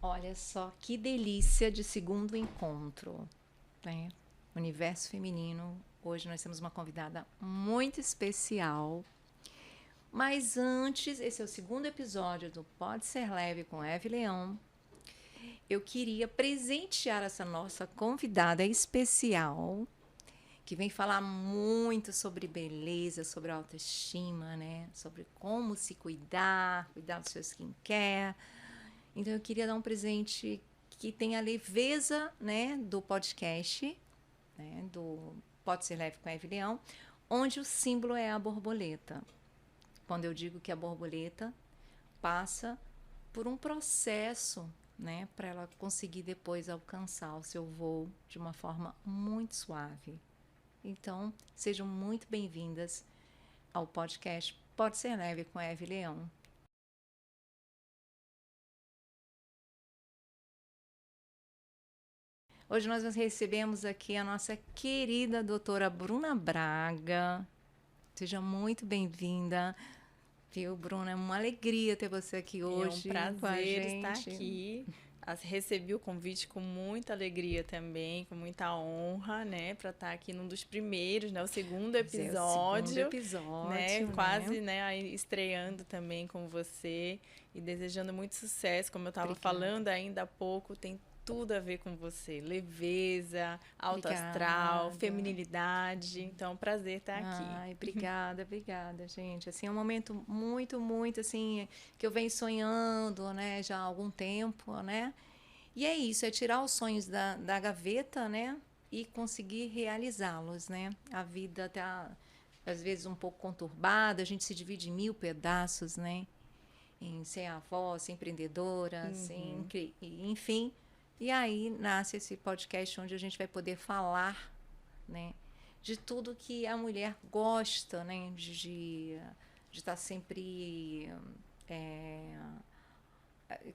Olha só que delícia de segundo encontro, né? Universo feminino. Hoje nós temos uma convidada muito especial. Mas antes, esse é o segundo episódio do Pode Ser Leve com Eve Leão. Eu queria presentear essa nossa convidada especial, que vem falar muito sobre beleza, sobre autoestima, né? Sobre como se cuidar, cuidar do seu skincare. Então eu queria dar um presente que tenha a leveza, né, do podcast, né, do Pode Ser Leve com a Eve Leão, onde o símbolo é a borboleta. Quando eu digo que a borboleta passa por um processo, né, para ela conseguir depois alcançar o seu voo de uma forma muito suave. Então, sejam muito bem-vindas ao podcast Pode Ser Leve com a Eve Leão. Hoje nós recebemos aqui a nossa querida doutora Bruna Braga. Seja muito bem-vinda. Viu, Bruna? É uma alegria ter você aqui hoje. É um com a prazer gente. estar aqui. Recebi o convite com muita alegria também, com muita honra, né, para estar aqui num dos primeiros, né, o segundo episódio, né, quase, né, aí estreando também com você e desejando muito sucesso, como eu estava falando ainda há pouco, tem tudo a ver com você, leveza, alto astral, feminilidade, então é um prazer estar aqui. Ai, obrigada, gente. Assim, é um momento muito, assim, que eu venho sonhando, né, já há algum tempo, né, e é isso, é tirar os sonhos da gaveta, né, e conseguir realizá-los, né, a vida tá, às vezes, um pouco conturbada, a gente se divide em 1000 pedaços, né, em ser avó, ser empreendedora, enfim. E aí nasce esse podcast onde a gente vai poder falar, né, de tudo que a mulher gosta, né, de estar sempre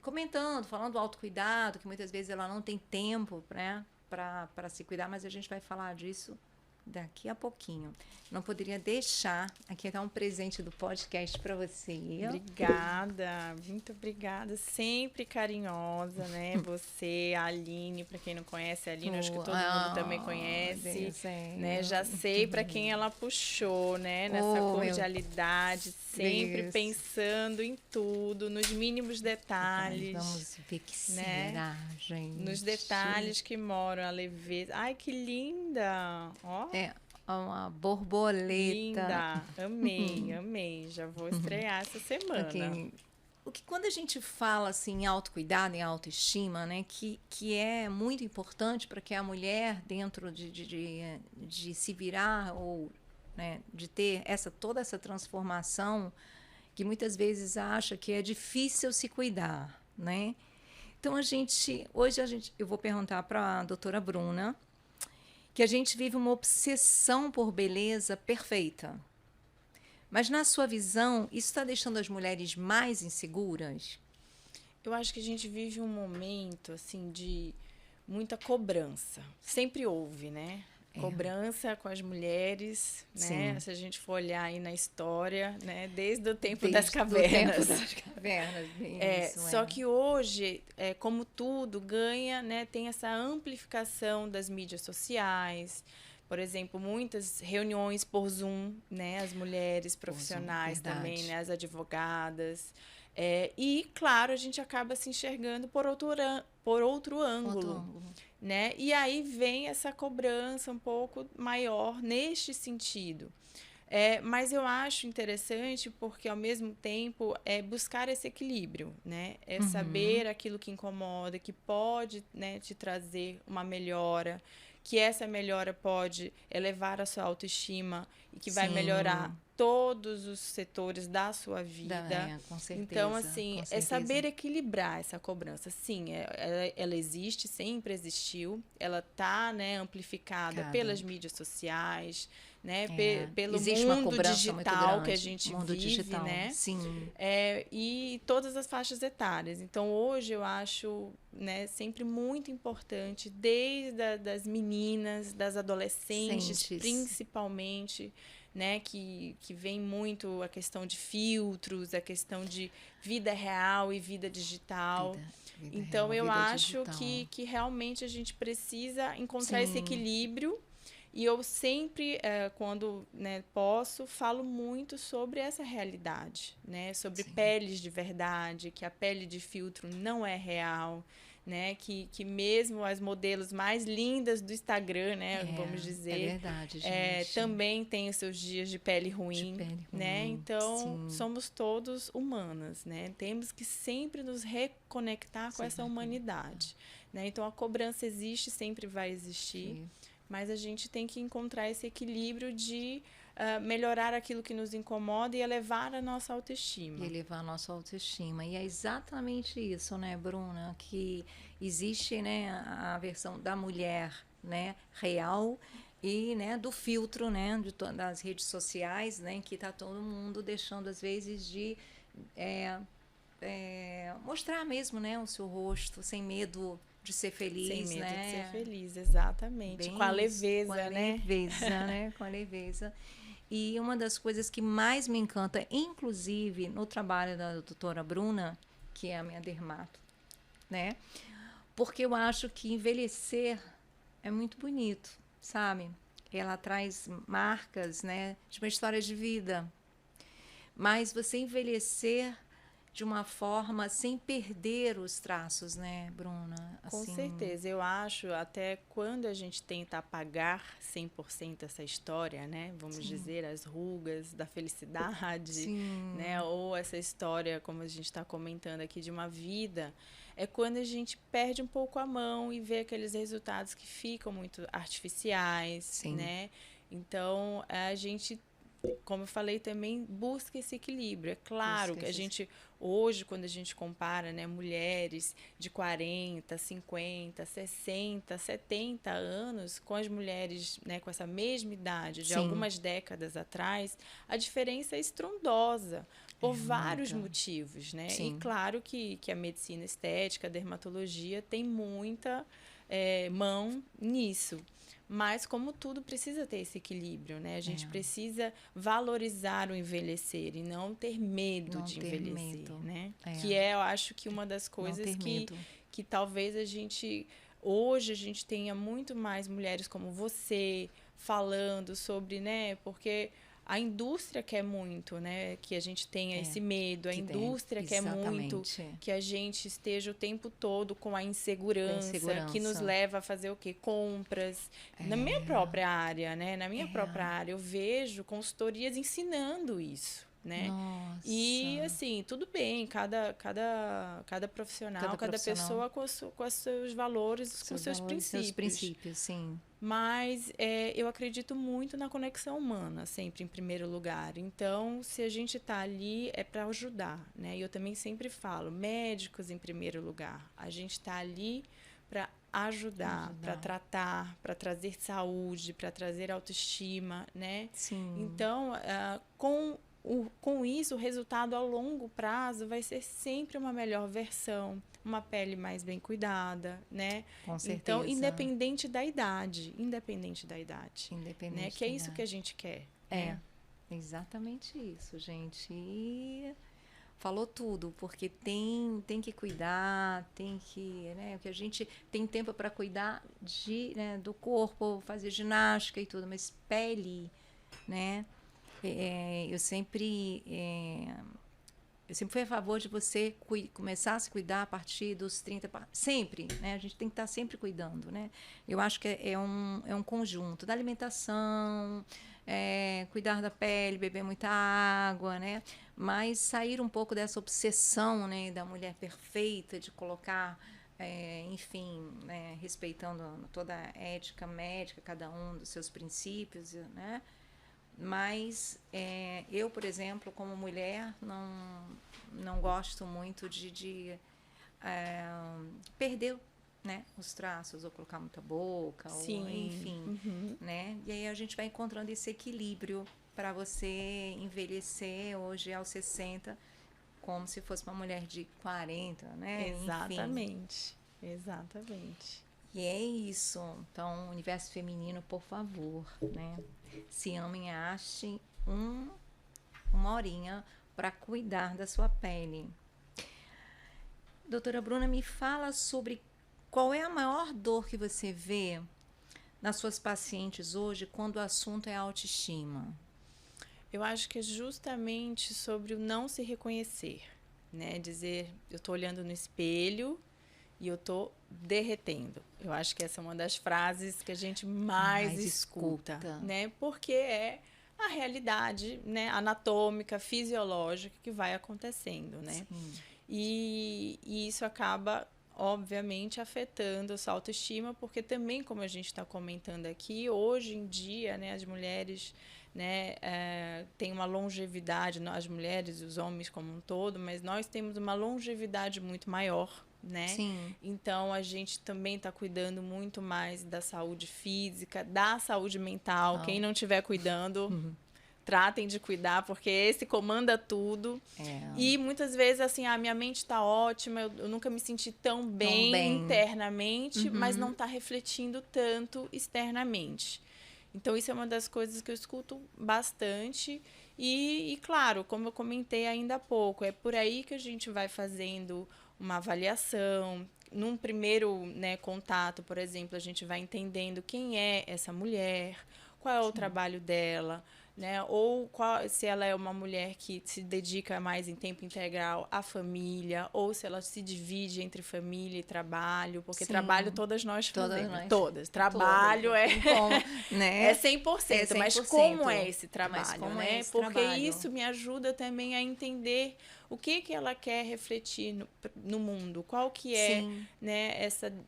comentando, falando do autocuidado, que muitas vezes ela não tem tempo, né, para se cuidar, mas a gente vai falar disso daqui a pouquinho. Não poderia deixar aqui dar um presente do podcast para você. Obrigada, muito obrigada. Sempre carinhosa, né? Você, a Aline, para quem não conhece a Aline, acho que todo mundo também conhece, né? Já sei para quem ela puxou, né? Nessa cordialidade, sempre pensando em tudo, nos mínimos detalhes. Vamos ver que será, gente. Nos detalhes que moram a leveza. Ai, que linda! Ó. É uma borboleta. Linda, amei. Já vou estrear essa semana. Okay. O que quando a gente fala assim em autocuidado, em autoestima, né, que é muito importante para que a mulher dentro de se virar ou, né, de ter toda essa transformação, que muitas vezes acha que é difícil se cuidar, né? Então eu vou perguntar para a doutora Bruna que a gente vive uma obsessão por beleza perfeita. Mas, na sua visão, isso está deixando as mulheres mais inseguras? Eu acho que a gente vive um momento, assim, de muita cobrança. Sempre houve, né? Cobrança com as mulheres, né? Se a gente for olhar aí na história, né? Desde o tempo das cavernas. Só que hoje, como tudo ganha, né? Tem essa amplificação das mídias sociais. Por exemplo, muitas reuniões por Zoom, né? As mulheres profissionais também, né? As advogadas. E, claro, a gente acaba se enxergando por outro ângulo. Né? E aí vem essa cobrança um pouco maior neste sentido. Mas eu acho interessante porque, ao mesmo tempo, é buscar esse equilíbrio, né? É saber aquilo que incomoda, que pode, né, te trazer uma melhora, que essa melhora pode elevar a sua autoestima e que vai melhorar todos os setores da sua vida. Com certeza, então, assim, é saber equilibrar essa cobrança. Sim, ela existe, sempre existiu. Ela está, né, amplificada pelas mídias sociais, né, pelo mundo digital que a gente vive, né? Sim. E todas as faixas etárias. Então, hoje eu acho, né, sempre muito importante, desde das meninas, das adolescentes, principalmente, né, que vem muito a questão de filtros, a questão de vida real e vida digital. Então, eu vida acho digital. que realmente a gente precisa encontrar esse equilíbrio. E eu sempre, quando, né, posso, falo muito sobre essa realidade, né? Sobre peles de verdade, que a pele de filtro não é real, né? Que mesmo as modelos mais lindas do Instagram, né, vamos dizer, é verdade, gente. também têm os seus dias de pele ruim, né? Então, sim. somos todos humanas, né? Temos que sempre nos reconectar com essa humanidade, né? Então, a cobrança existe, sempre vai existir. Sim. Mas a gente tem que encontrar esse equilíbrio de melhorar aquilo que nos incomoda e elevar a nossa autoestima. E elevar a nossa autoestima. E é exatamente isso, né, Bruna? Que existe, né, a versão da mulher, né, real e, né, do filtro, né, das redes sociais, né, que está todo mundo deixando, às vezes, de mostrar mesmo, né, o seu rosto, sem medo de ser feliz, sem medo né? de ser feliz, exatamente. Bem com a leveza, com a né? Leveza, né? Com a leveza. E uma das coisas que mais me encanta, inclusive no trabalho da doutora Bruna, que é a minha dermato, né? Porque eu acho que envelhecer é muito bonito, sabe? Ela traz marcas, né, de uma história de vida. Mas você envelhecer de uma forma sem perder os traços, né, Bruna? Com certeza. Eu acho, até quando a gente tenta apagar 100% essa história, né? Vamos dizer, as rugas da felicidade, né? Ou essa história, como a gente está comentando aqui, de uma vida, é quando a gente perde um pouco a mão e vê aqueles resultados que ficam muito artificiais, né? Então, a gente, como eu falei também, busca esse equilíbrio. É claro que a gente, hoje, quando a gente compara, né, mulheres de 40, 50, 60, 70 anos com as mulheres, né, com essa mesma idade de algumas décadas atrás, a diferença é estrondosa por vários motivos, né? E claro que a medicina estética, a dermatologia tem muita mão nisso. Mas, como tudo, precisa ter esse equilíbrio, né? A gente precisa valorizar o envelhecer e não ter medo de envelhecer, né? Que eu acho que uma das coisas que talvez hoje a gente tenha muito mais mulheres como você falando sobre, né? Porque a indústria quer muito, né, que a gente tenha esse medo. A indústria quer muito que a gente esteja o tempo todo com a insegurança. Que nos leva a fazer o quê? Compras. Na minha própria área, né? Na minha própria área, eu vejo consultorias ensinando isso, né? Nossa. E, assim, tudo bem, cada profissional, cada pessoa com os seus valores, com os seus princípios. Seus princípios, sim. Mas eu acredito muito na conexão humana, sempre em primeiro lugar. Então, se a gente está ali, é para ajudar, né? E eu também sempre falo, médicos em primeiro lugar. A gente está ali para ajudar, para tratar, para trazer saúde, para trazer autoestima, né? Sim. Então, com isso, o resultado a longo prazo vai ser sempre uma melhor versão, uma pele mais bem cuidada, né? Com certeza. Então, independente da idade, né? Que é isso que a gente quer. É, exatamente isso, gente. E falou tudo, porque tem que cuidar, tem que, né? Porque a gente tem tempo para cuidar do corpo, fazer ginástica e tudo, mas pele, né? Eu sempre fui a favor de você começar a se cuidar a partir dos 30, sempre, né? A gente tem que estar sempre cuidando, né? Eu acho que é um conjunto da alimentação, cuidar da pele, beber muita água, né? Mas sair um pouco dessa obsessão, né, da mulher perfeita, de colocar, enfim, né, respeitando toda a ética médica, cada um dos seus princípios, né? Mas eu, por exemplo, como mulher, não gosto muito de perder, né, os traços, ou colocar muita boca, Sim. ou enfim, né? E aí a gente vai encontrando esse equilíbrio para você envelhecer hoje aos 60 como se fosse uma mulher de 40, né? Exatamente. Enfim. Exatamente. E é isso. Então, universo feminino, por favor, né? Se amem, achem uma horinha para cuidar da sua pele. Doutora Bruna, me fala sobre qual é a maior dor que você vê nas suas pacientes hoje quando o assunto é autoestima. Eu acho que é justamente sobre o não se reconhecer, né? Dizer, eu estou olhando no espelho e eu estou derretendo. Eu acho que essa é uma das frases que a gente mais escuta, né? Porque é a realidade, né, anatômica, fisiológica que vai acontecendo, né? E isso acaba, obviamente, afetando a sua autoestima, porque também, como a gente está comentando aqui, hoje em dia, né, as mulheres, né, têm uma longevidade, as mulheres e os homens como um todo, mas nós temos uma longevidade muito maior, né? Sim. Então, a gente também está cuidando muito mais da saúde física, da saúde mental. Quem não estiver cuidando, tratem de cuidar, porque esse comanda tudo. E muitas vezes, assim, a minha mente está ótima, eu nunca me senti tão bem internamente, mas não está refletindo tanto externamente. Então, isso é uma das coisas que eu escuto bastante. E, claro, como eu comentei ainda há pouco, é por aí que a gente vai fazendo uma avaliação. Num primeiro, né, contato, por exemplo, a gente vai entendendo quem é essa mulher, qual é o trabalho dela, né? Ou se ela é uma mulher que se dedica mais em tempo integral à família, ou se ela se divide entre família e trabalho, porque trabalho todas nós fazemos. Todas. Trabalho né? É 100%, mas como é esse trabalho, né? Porque isso me ajuda também a entender o que ela quer refletir no mundo, qual que é, né,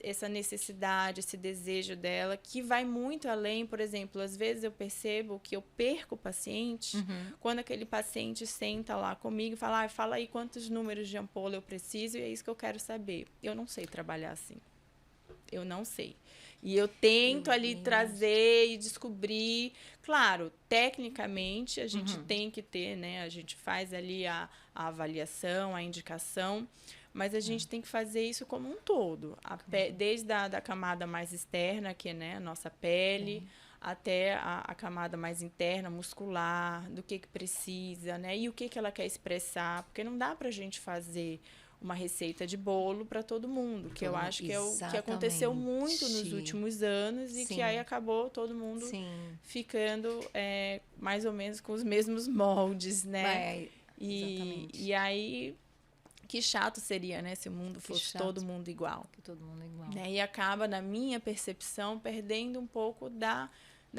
essa necessidade, esse desejo dela, que vai muito além. Por exemplo, às vezes eu percebo que eu perco o paciente quando aquele paciente senta lá comigo e fala, fala aí quantos números de ampola eu preciso e é isso que eu quero saber. Eu não sei trabalhar assim. Eu não sei. E eu tento ali trazer e descobrir. Claro, tecnicamente, a gente tem que ter, né? A gente faz ali a avaliação, a indicação, mas a gente tem que fazer isso como um todo. Desde a camada mais externa, que é, né, a nossa pele, até a camada mais interna, muscular, do que precisa, né? E o que ela quer expressar. Porque não dá pra gente fazer uma receita de bolo para todo mundo, que eu acho que é o que aconteceu muito nos últimos anos e que aí acabou todo mundo ficando mais ou menos com os mesmos moldes, né? E aí, que chato seria, né, se o mundo fosse todo mundo igual. Todo mundo igual. Né? E acaba, na minha percepção, perdendo um pouco da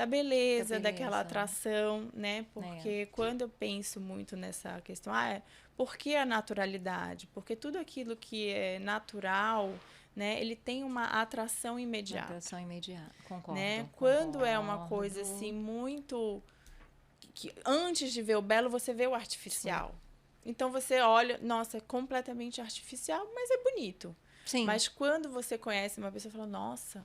beleza, daquela atração, né? Porque quando eu penso muito nessa questão, por que a naturalidade? Porque tudo aquilo que é natural, né, ele tem uma atração imediata. Atração imediata, concordo. Né? Quando é uma coisa assim muito que antes de ver o belo, você vê o artificial. Então você olha, nossa, é completamente artificial, mas é bonito. Mas quando você conhece uma pessoa, fala, nossa,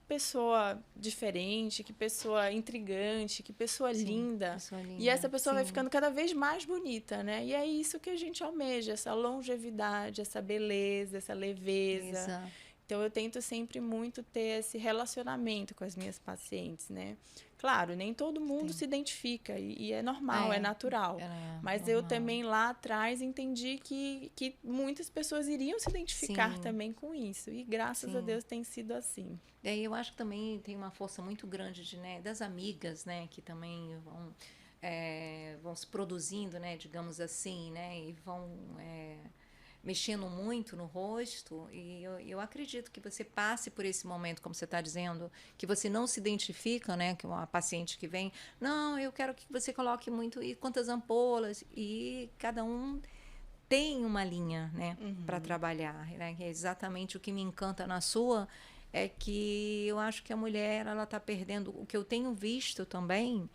pessoa diferente, que pessoa intrigante, que pessoa linda. E essa pessoa vai ficando cada vez mais bonita, né? E é isso que a gente almeja, essa longevidade, essa beleza, essa leveza. Então, eu tento sempre muito ter esse relacionamento com as minhas pacientes, né? Claro, nem todo mundo se identifica, e é normal, é natural. Mas eu também, lá atrás, entendi que muitas pessoas iriam se identificar também com isso. E, graças a Deus, tem sido assim. Eu acho que também tem uma força muito grande das amigas, né? Que também vão se produzindo, né? Digamos assim, né? E vão... mexendo muito no rosto, e eu acredito que você passe por esse momento, como você está dizendo, que você não se identifica, né, com a paciente que vem, não, eu quero que você coloque muito, e quantas ampolas, e cada um tem uma linha, né, para trabalhar, né, que é exatamente o que me encanta na sua, é que eu acho que a mulher, ela está perdendo, o que eu tenho visto também,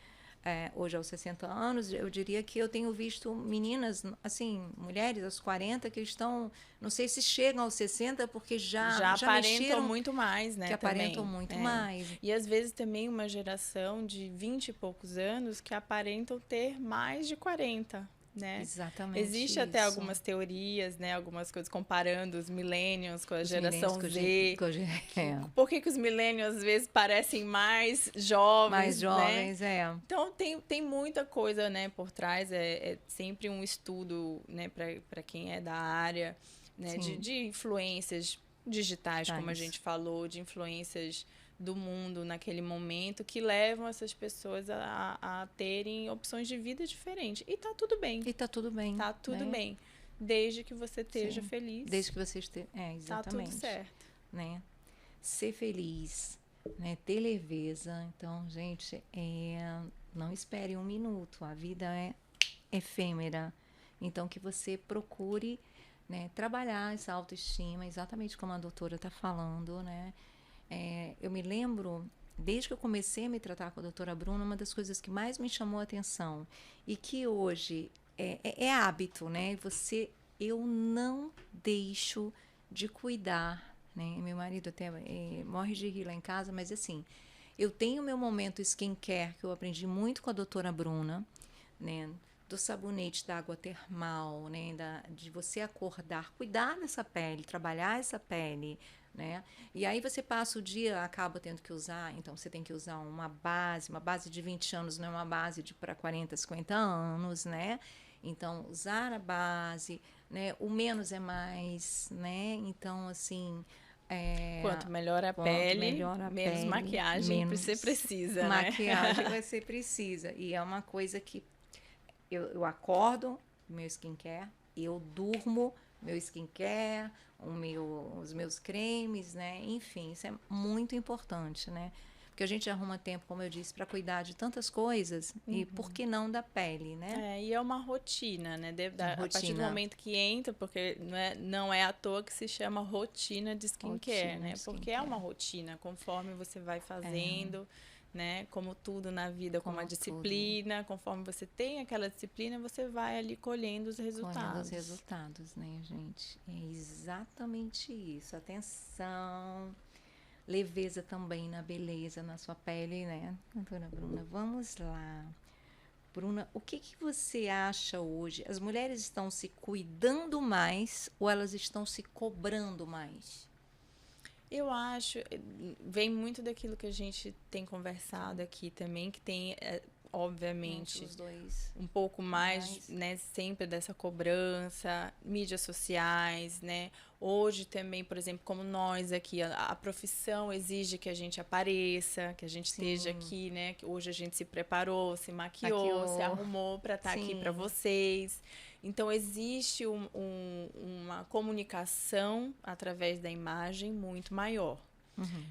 hoje aos 60 anos, eu diria que eu tenho visto meninas, assim, mulheres aos 40 que estão, não sei se chegam aos 60 porque já aparentam mexeram, muito mais, né? Que aparentam muito mais. E às vezes também uma geração de 20 e poucos anos que aparentam ter mais de 40. Né? Exatamente. Existe até algumas teorias, né? Algumas coisas comparando os millennials com a geração Z. Por que os millennials às vezes parecem mais jovens? Mais jovens, né? Então tem muita coisa, né, por trás. É sempre um estudo, né, para quem é da área. né? De influências digitais, como a gente falou, de influências do mundo naquele momento, que levam essas pessoas a terem opções de vida diferentes. E tá tudo bem. E tá tudo bem. Tá tudo bem. Desde que você esteja feliz. Desde que você esteja... exatamente. Tá tudo certo. Né? Ser feliz, né? Ter leveza. Então, gente, não espere um minuto. A vida é efêmera. Então, que você procure, né, trabalhar essa autoestima, exatamente como a doutora está falando, né? Eu me lembro, desde que eu comecei a me tratar com a doutora Bruna, uma das coisas que mais me chamou a atenção e que hoje é hábito, né? Eu não deixo de cuidar, né? Meu marido até morre de rir lá em casa, mas assim, eu tenho meu momento skincare, que eu aprendi muito com a doutora Bruna, né? Do sabonete, da água termal, né? De você acordar, cuidar dessa pele, trabalhar essa pele, né? E aí você passa o dia, acaba tendo que usar, então você tem que usar uma base de 20 anos não é uma base para 40, 50 anos, né? Então, usar a base, né? O menos é mais, né? Então, assim... Quanto melhor a pele, menos maquiagem você precisa, né? Maquiagem você precisa. E é uma coisa que eu acordo, meu skincare, eu durmo, meu skincare, os meus cremes, né? Enfim, isso é muito importante, né? Porque a gente arruma tempo, como eu disse, para cuidar de tantas coisas e por que não da pele, né? E é uma rotina, né? A partir do momento que entra, porque não é à toa que se chama rotina de skincare, né? Porque é uma rotina, conforme você vai fazendo, né? Como tudo na vida, como a disciplina, conforme você tem aquela disciplina, você vai ali colhendo os resultados. Colhendo os resultados, né, gente? É exatamente isso. Atenção... Leveza também na beleza, na sua pele, né, doutora Bruna? Vamos lá. Bruna, o que você acha hoje? As mulheres estão se cuidando mais ou elas estão se cobrando mais? Eu acho, vem muito daquilo que a gente tem conversado aqui também, que tem... obviamente, os dois. Um pouco mais, né, sempre dessa cobrança, mídias sociais, né? Hoje também, por exemplo, como nós aqui, a profissão exige que a gente apareça, que a gente esteja aqui, né? Que hoje a gente se preparou, se maquiou, se arrumou para estar aqui para vocês. Então, existe uma comunicação através da imagem muito maior.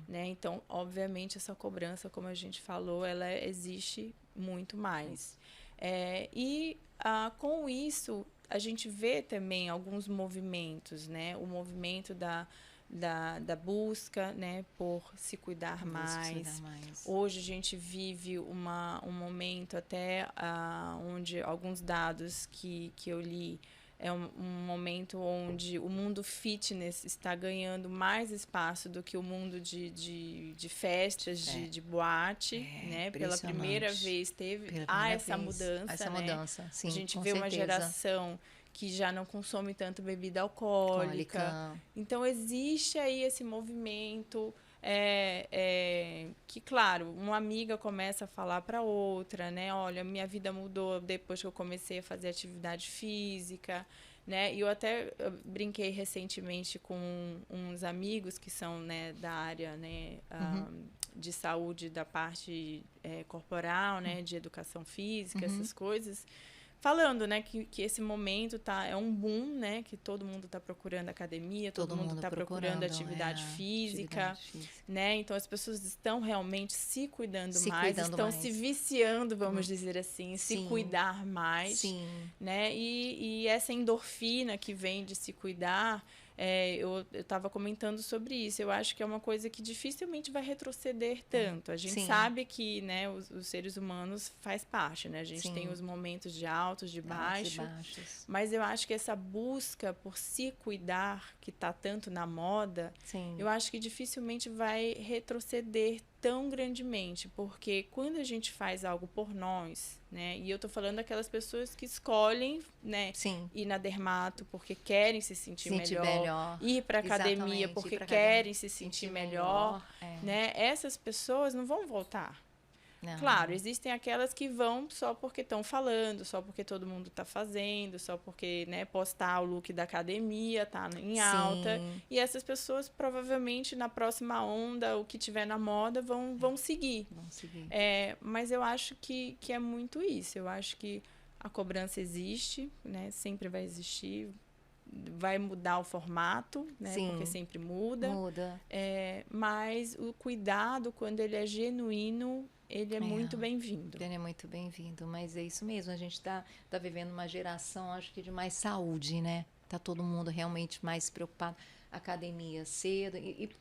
Né? Então, obviamente, essa cobrança, como a gente falou, ela existe muito mais. Com isso, a gente vê também alguns movimentos, né? O movimento da busca, né? Por se cuidar mais. Hoje a gente vive um momento até onde alguns dados que eu li, é um momento onde o mundo fitness está ganhando mais espaço do que o mundo de festas, de boate, né? Pela primeira vez essa mudança. Essa mudança, sim, a gente vê uma geração que já não consome tanto bebida alcoólica. Então, existe aí esse movimento... que, claro, uma amiga começa a falar para outra, né? Olha, minha vida mudou depois que eu comecei a fazer atividade física, né? E eu até brinquei recentemente com uns amigos que são, né, da área, né, de saúde, da parte corporal, né, de educação física, essas coisas. Falando, né, que esse momento é um boom, né, que todo mundo está procurando academia, todo mundo está procurando atividade física, né? Então as pessoas estão realmente se cuidando mais, estão se viciando, vamos dizer assim, se cuidar mais, né? E essa endorfina que vem de se cuidar, eu estava comentando sobre isso. Eu acho que é uma coisa que dificilmente vai retroceder tanto. A gente sabe que, né, os seres humanos faz parte, né? A gente tem os momentos de altos, de baixos. Mas eu acho que essa busca por se cuidar, que está tanto na moda, eu acho que dificilmente vai retroceder tão grandemente, porque quando a gente faz algo por nós, né, e eu tô falando daquelas pessoas que escolhem, né, ir na dermato porque querem se sentir melhor, ir para academia porque querem se sentir melhor, né, essas pessoas não vão voltar. Não. Claro, existem aquelas que vão só porque estão falando, só porque todo mundo está fazendo, só porque, né, postar o look da academia tá em alta. Sim. E essas pessoas, provavelmente, na próxima onda, o que tiver na moda, vão seguir. Vamos seguir. Mas eu acho que é muito isso. Eu acho que a cobrança existe, né? Sempre vai existir. Vai mudar o formato, né? Sim. Porque sempre muda. Muda. Mas o cuidado, quando ele é genuíno, ele é muito bem-vindo. Ele é muito bem-vindo, mas é isso mesmo. A gente tá vivendo uma geração, acho que de mais saúde, né? Tá todo mundo realmente mais preocupado. Academia cedo.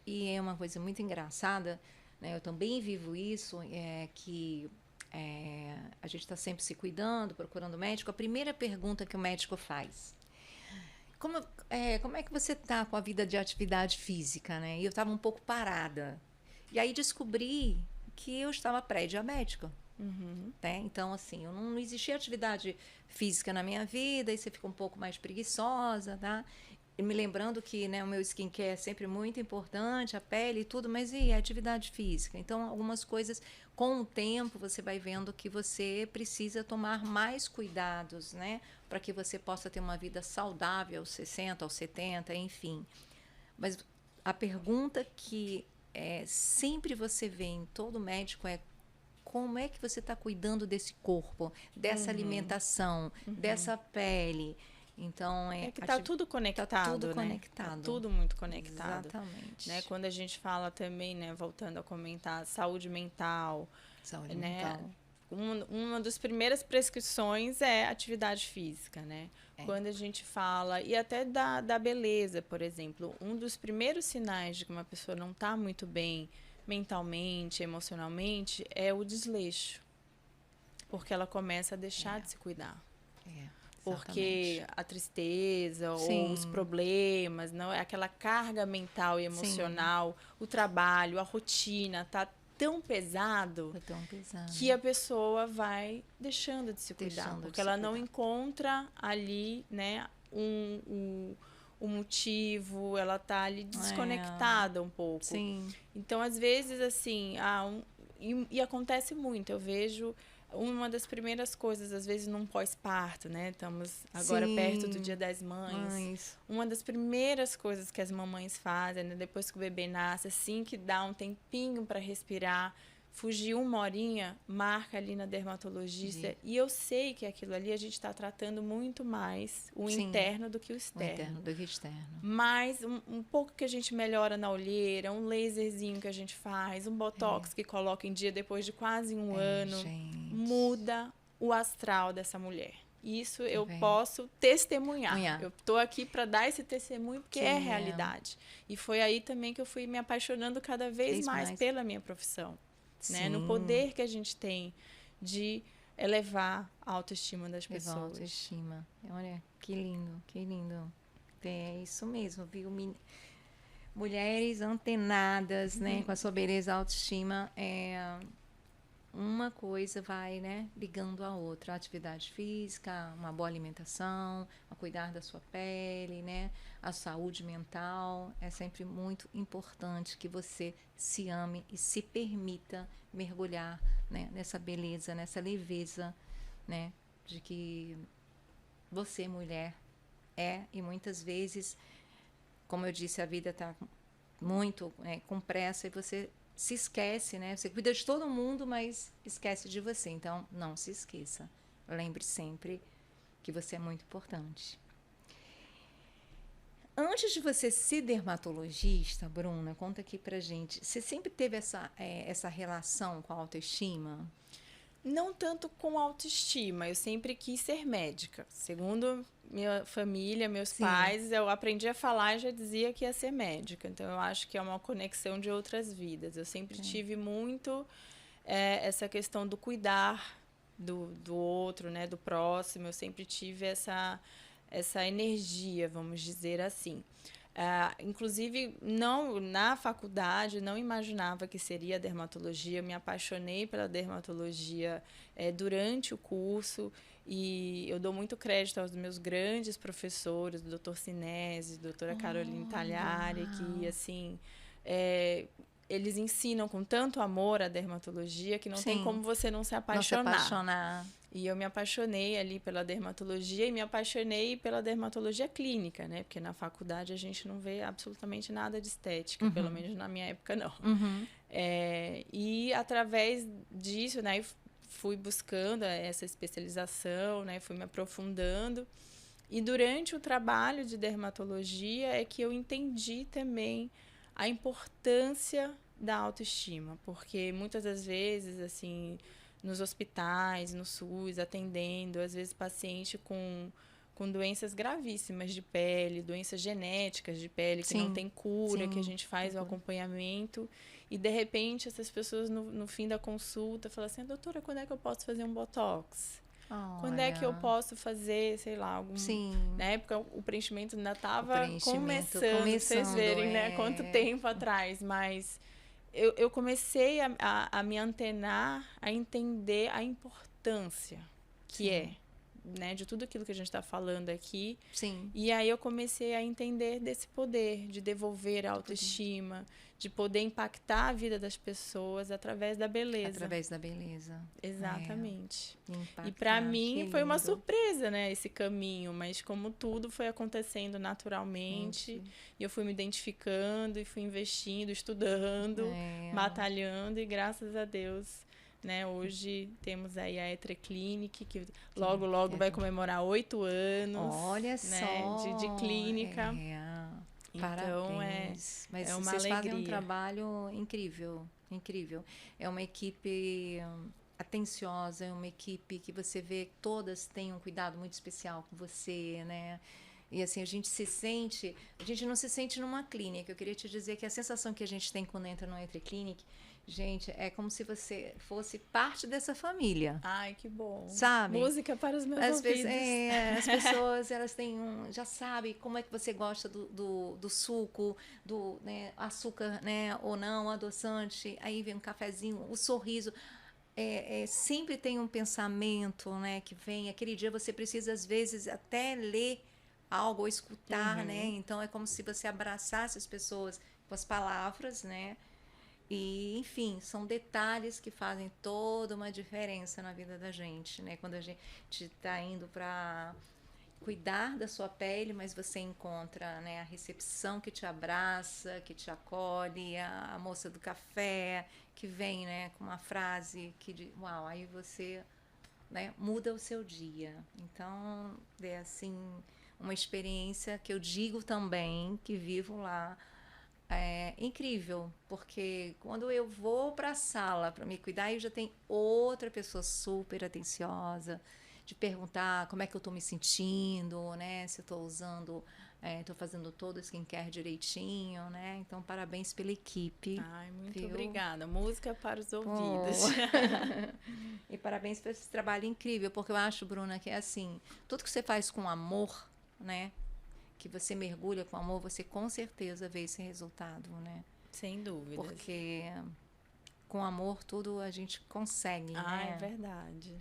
E é uma coisa muito engraçada, né? Eu também vivo isso, que a gente está sempre se cuidando, procurando médico. A primeira pergunta que o médico faz: como é que você tá com a vida de atividade física, né? E eu estava um pouco parada. E aí descobri que eu estava pré-diabética. Né? Então, assim, não existia atividade física na minha vida, e você fica um pouco mais preguiçosa, tá? E me lembrando que, né, o meu skincare é sempre muito importante, a pele e tudo, mas e a atividade física? Então, algumas coisas, com o tempo, você vai vendo que você precisa tomar mais cuidados, né? Para que você possa ter uma vida saudável aos 60, aos 70, enfim. Mas a pergunta que sempre você vê em todo médico é: como é que você está cuidando desse corpo, dessa alimentação, dessa pele? Então, que está tudo conectado, tá tudo né? conectado. Tá tudo muito conectado. Exatamente. Né? Quando a gente fala também, né, voltando a comentar, saúde mental. Saúde né? mental. Uma das primeiras prescrições é atividade física, né? Quando a gente fala, e até da beleza, por exemplo, um dos primeiros sinais de que uma pessoa não está muito bem mentalmente, emocionalmente, é o desleixo. Porque ela começa a deixar de se cuidar. Porque a tristeza ou os problemas, não, aquela carga mental e emocional, o trabalho, a rotina, tá tão pesado que a pessoa vai deixando de se cuidar, porque ela não encontra ali, né, um motivo, ela tá ali desconectada um pouco. Sim. Então, às vezes, assim, e acontece muito, eu vejo uma das primeiras coisas, às vezes, num pós-parto, né? Estamos agora perto do Dia das Mães. Uma das primeiras coisas que as mamães fazem, né? Depois que o bebê nasce, assim que dá um tempinho para respirar, fugir 1 horinha, marca ali na dermatologista. E eu sei que aquilo ali a gente está tratando muito mais o interno do que o externo. O interno do que o externo. Mas um pouco que a gente melhora na olheira, um laserzinho que a gente faz, um botox que coloca em dia depois de quase 1 ano, muda o astral dessa mulher. Isso eu posso testemunhar. Eu estou aqui para dar esse testemunho porque é realidade. E foi aí também que eu fui me apaixonando cada vez mais pela minha profissão. Né? No poder que a gente tem de elevar a autoestima das pessoas. Elevar a autoestima. Olha, que lindo, que lindo. É isso mesmo, viu? Mulheres antenadas, né? Com a sua beleza, autoestima, uma coisa vai, né, ligando a outra. A atividade física, uma boa alimentação, a cuidar da sua pele, né? A saúde mental. É sempre muito importante que você se ame e se permita mergulhar, né, nessa beleza, nessa leveza, né? De que você, mulher, e muitas vezes, como eu disse, a vida está muito com pressa e você se esquece, né? Você cuida de todo mundo, mas esquece de você. Então, não se esqueça. Lembre sempre que você é muito importante. Antes de você ser dermatologista, Bruna, conta aqui pra gente. Você sempre teve essa relação com a autoestima? Não tanto com autoestima. Eu sempre quis ser médica. Segundo minha família, meus pais, eu aprendi a falar e já dizia que ia ser médica. Então, eu acho que é uma conexão de outras vidas. Eu sempre tive muito essa questão do cuidar do outro, né, do próximo. Eu sempre tive essa energia, vamos dizer assim. Inclusive, na faculdade, não imaginava que seria dermatologia. Eu me apaixonei pela dermatologia durante o curso. E eu dou muito crédito aos meus grandes professores, o Dr. Sinese, a doutora Caroline Tagliari, que, assim, eles ensinam com tanto amor a dermatologia que não tem como você não se apaixonar. Não se apaixonar. E eu me apaixonei ali pela dermatologia e me apaixonei pela dermatologia clínica, né? Porque na faculdade a gente não vê absolutamente nada de estética, pelo menos na minha época não. E através disso, né, fui buscando essa especialização, né, fui me aprofundando. E durante o trabalho de dermatologia é que eu entendi também a importância da autoestima, porque muitas das vezes, assim, nos hospitais, no SUS, atendendo, às vezes paciente com doenças gravíssimas de pele, doenças genéticas de pele que não tem cura, que a gente faz o acompanhamento, e de repente essas pessoas no fim da consulta falam assim: doutora, quando é que eu posso fazer um botox? Quando é que eu posso fazer, sei lá, algum... Na época, o preenchimento ainda estava começando, vocês verem, né? Quanto tempo atrás. Mas eu comecei a me antenar, a entender a importância que é, né? De tudo aquilo que a gente está falando aqui. E aí eu comecei a entender desse poder de devolver a autoestima, de poder impactar a vida das pessoas através da beleza. Através da beleza. Exatamente. E para mim foi uma surpresa, né, esse caminho, mas como tudo foi acontecendo naturalmente, e eu fui me identificando e fui investindo, estudando, batalhando, e graças a Deus, né, hoje temos aí a Etreclinic, que logo vai comemorar 8 anos. Olha, né, só de clínica. Então, parabéns. Mas uma vocês alegria. fazem um trabalho incrível, incrível. É uma equipe atenciosa, é uma equipe que você vê que todas têm um cuidado muito especial com você, né? E assim, a gente não se sente numa clínica. Eu queria te dizer que a sensação que a gente tem quando entra no Etreclinic, gente, é como se você fosse parte dessa família. Ai, que bom. Sabe? Música para os meus ouvidos. As pessoas, elas têm já sabem como é que você gosta do suco, do, né, açúcar, né, ou não, adoçante. Aí vem um cafezinho, o sorriso. Sempre tem um pensamento, né, que vem. Aquele dia você precisa, às vezes, até ler algo ou escutar, né? Então, é como se você abraçasse as pessoas com as palavras, né? E, enfim, são detalhes que fazem toda uma diferença na vida da gente, né? Quando a gente está indo para cuidar da sua pele, mas você encontra, né, a recepção que te abraça, que te acolhe, a moça do café que vem, né, com uma frase que diz, uau, aí você, né, muda o seu dia. Então, é assim, uma experiência que eu digo também, que vivo lá, incrível, porque quando eu vou para a sala para me cuidar, eu já tenho outra pessoa super atenciosa, de perguntar como é que eu estou me sentindo, né? Se eu estou usando, estou fazendo todo o skincare direitinho, né? Então, parabéns pela equipe. Ai, muito obrigada. Música para os ouvidos. E parabéns por esse trabalho incrível, porque eu acho, Bruna, que é assim, tudo que você faz com amor, né? Que você mergulha com amor, você com certeza vê esse resultado, né? Sem dúvida. Porque com amor tudo a gente consegue, né? É verdade.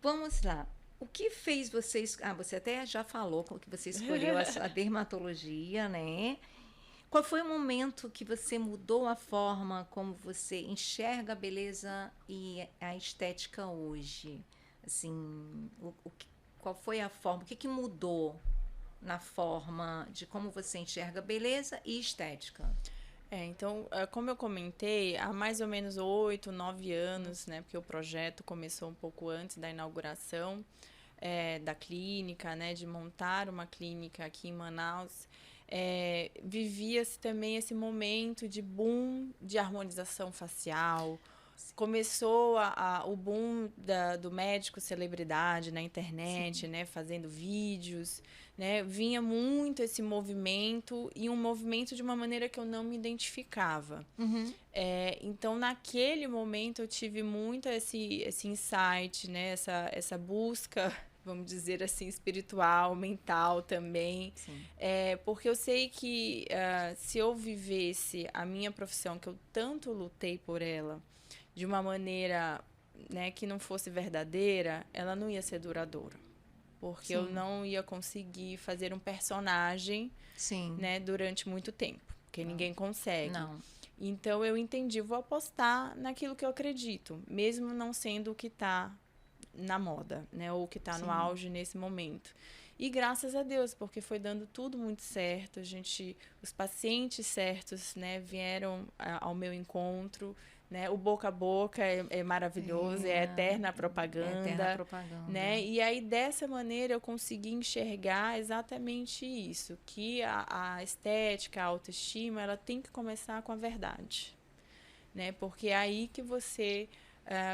Vamos lá. O que fez vocês... você até já falou que você escolheu a dermatologia, né? Qual foi o momento que você mudou a forma como você enxerga a beleza e a estética hoje? Assim, qual foi a forma? O que mudou na forma de como você enxerga beleza e estética? Então, como eu comentei, há mais ou menos 8, 9 anos, né? Porque o projeto começou um pouco antes da inauguração da clínica, né? De montar uma clínica aqui em Manaus. Vivia-se também esse momento de boom de harmonização facial. Começou o boom do médico celebridade na internet, né, fazendo vídeos, né, vinha muito esse movimento, e um movimento de uma maneira que eu não me identificava. Então, naquele momento, eu tive muito esse insight, né, essa busca, vamos dizer assim, espiritual, mental também. Porque eu sei que se eu vivesse a minha profissão, que eu tanto lutei por ela, de uma maneira, né, que não fosse verdadeira, ela não ia ser duradoura. Porque eu não ia conseguir fazer um personagem, né, durante muito tempo. Porque ninguém consegue. Então, eu entendi, vou apostar naquilo que eu acredito, mesmo não sendo o que está na moda, né? Ou o que está no auge nesse momento. E graças a Deus, porque foi dando tudo muito certo. Os pacientes certos, né, vieram ao meu encontro, né? O boca a boca é maravilhoso, é eterna propaganda, eterna propaganda, né? E aí dessa maneira eu consegui enxergar exatamente isso, que a estética, a autoestima, ela tem que começar com a verdade, né? Porque é aí que você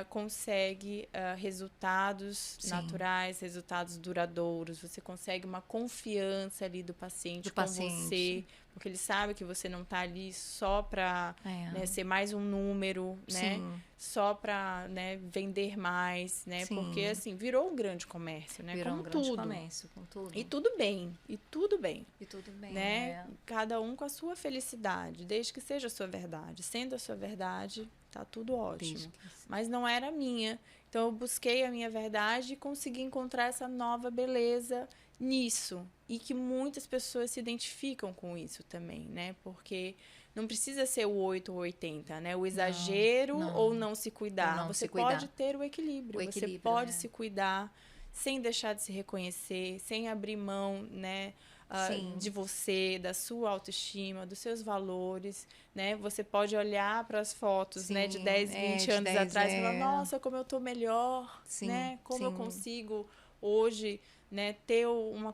consegue resultados naturais, resultados duradouros. Você consegue uma confiança ali do paciente com você, porque ele sabe que você não está ali só para né, ser mais um número, né? Só para né, vender mais, né? Porque assim virou um grande comércio, né? Virou como um grande tudo. Comércio, com tudo. E tudo bem, e tudo bem. E tudo bem, né? Cada um com a sua felicidade, desde que seja a sua verdade. Sendo a sua verdade, tá tudo ótimo. Mas não era a minha. Então, eu busquei a minha verdade e consegui encontrar essa nova beleza nisso. E que muitas pessoas se identificam com isso também, né? Porque não precisa ser o 8 ou 80, né? O exagero ou não se cuidar. Você pode ter o equilíbrio. Você pode se cuidar sem deixar de se reconhecer, sem abrir mão, né? De você, da sua autoestima, dos seus valores, né? Você pode olhar para as fotos, né, de 10, 20 anos atrás e falar, nossa, como eu tô melhor, né? Como eu consigo hoje, né, ter uma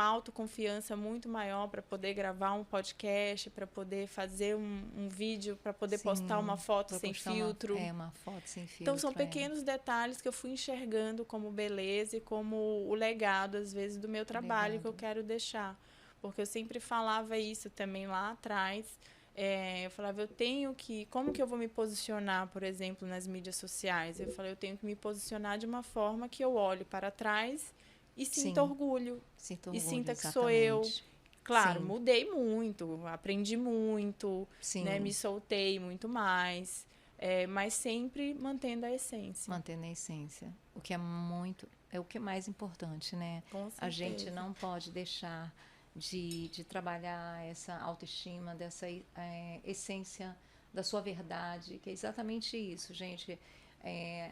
autoconfiança muito maior para poder gravar um podcast, para poder fazer um vídeo, para poder postar uma foto sem filtro. Uma foto sem filtro. Então, são pequenos detalhes que eu fui enxergando como beleza e como o legado, às vezes, do meu trabalho que eu quero deixar. Porque eu sempre falava isso também lá atrás. Eu falava, como que eu vou me posicionar, por exemplo, nas mídias sociais? Eu falei, eu tenho que me posicionar de uma forma que eu olhe para trás e sinta orgulho. E sinta que sou eu. Claro, mudei muito, aprendi muito, né, me soltei muito mais. Mas sempre mantendo a essência. Mantendo a essência. O que é o que é mais importante, né? Com certeza. A gente não pode deixar de trabalhar essa autoestima, dessa essência da sua verdade, que é exatamente isso, gente.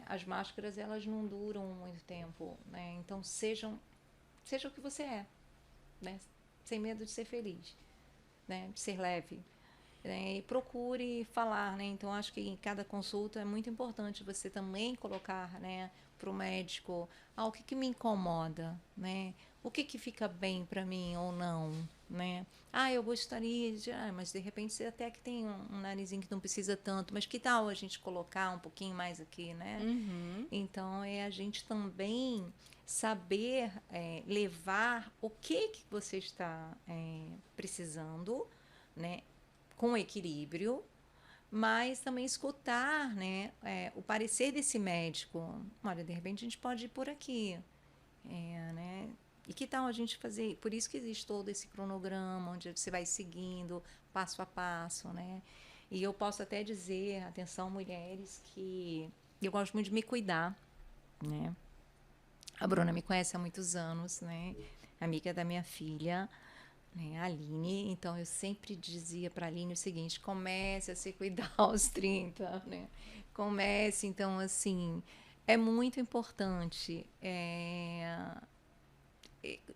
As máscaras, elas não duram muito tempo, né? Então, seja o que você é, né? Sem medo de ser feliz, né? De ser leve. E procure falar, né? Então, acho que em cada consulta é muito importante você também colocar, né, para o médico, o que me incomoda, né? O que fica bem para mim ou não, né? Eu gostaria de... mas de repente você até que tem um narizinho que não precisa tanto, mas que tal a gente colocar um pouquinho mais aqui, né? Então, é a gente também saber levar o que você está precisando, né? Com equilíbrio, mas também escutar, né, o parecer desse médico. Olha, de repente a gente pode ir por aqui, né? E que tal a gente fazer? Por isso que existe todo esse cronograma, onde você vai seguindo passo a passo, né? E eu posso até dizer, atenção, mulheres, que eu gosto muito de me cuidar, né? A Bruna me conhece há muitos anos, né? Amiga da minha filha, a Aline. Então eu sempre dizia para a Aline o seguinte: comece a se cuidar aos 30, né? Comece, então, assim, é muito importante.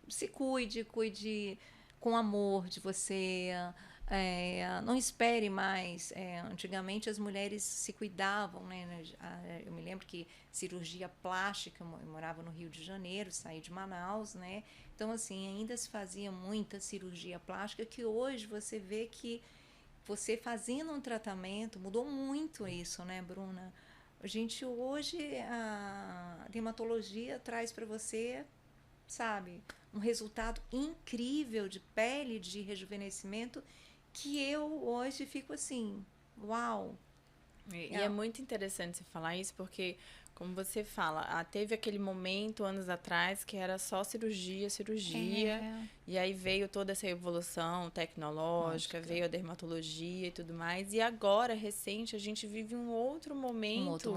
Se cuide com amor de você. Não espere mais. Antigamente as mulheres se cuidavam, né? Eu me lembro que cirurgia plástica, eu morava no Rio de Janeiro, saí de Manaus, né? Então, assim, ainda se fazia muita cirurgia plástica, que hoje você vê que você fazendo um tratamento, mudou muito isso, né, Bruna? A gente hoje, a dermatologia traz para você, sabe, um resultado incrível de pele, de rejuvenescimento, que eu hoje fico assim, uau! E é muito interessante você falar isso, porque, como você fala, teve aquele momento, anos atrás, que era só cirurgia, e aí veio toda essa evolução tecnológica, veio a dermatologia e tudo mais, e agora, recente, a gente vive um outro momento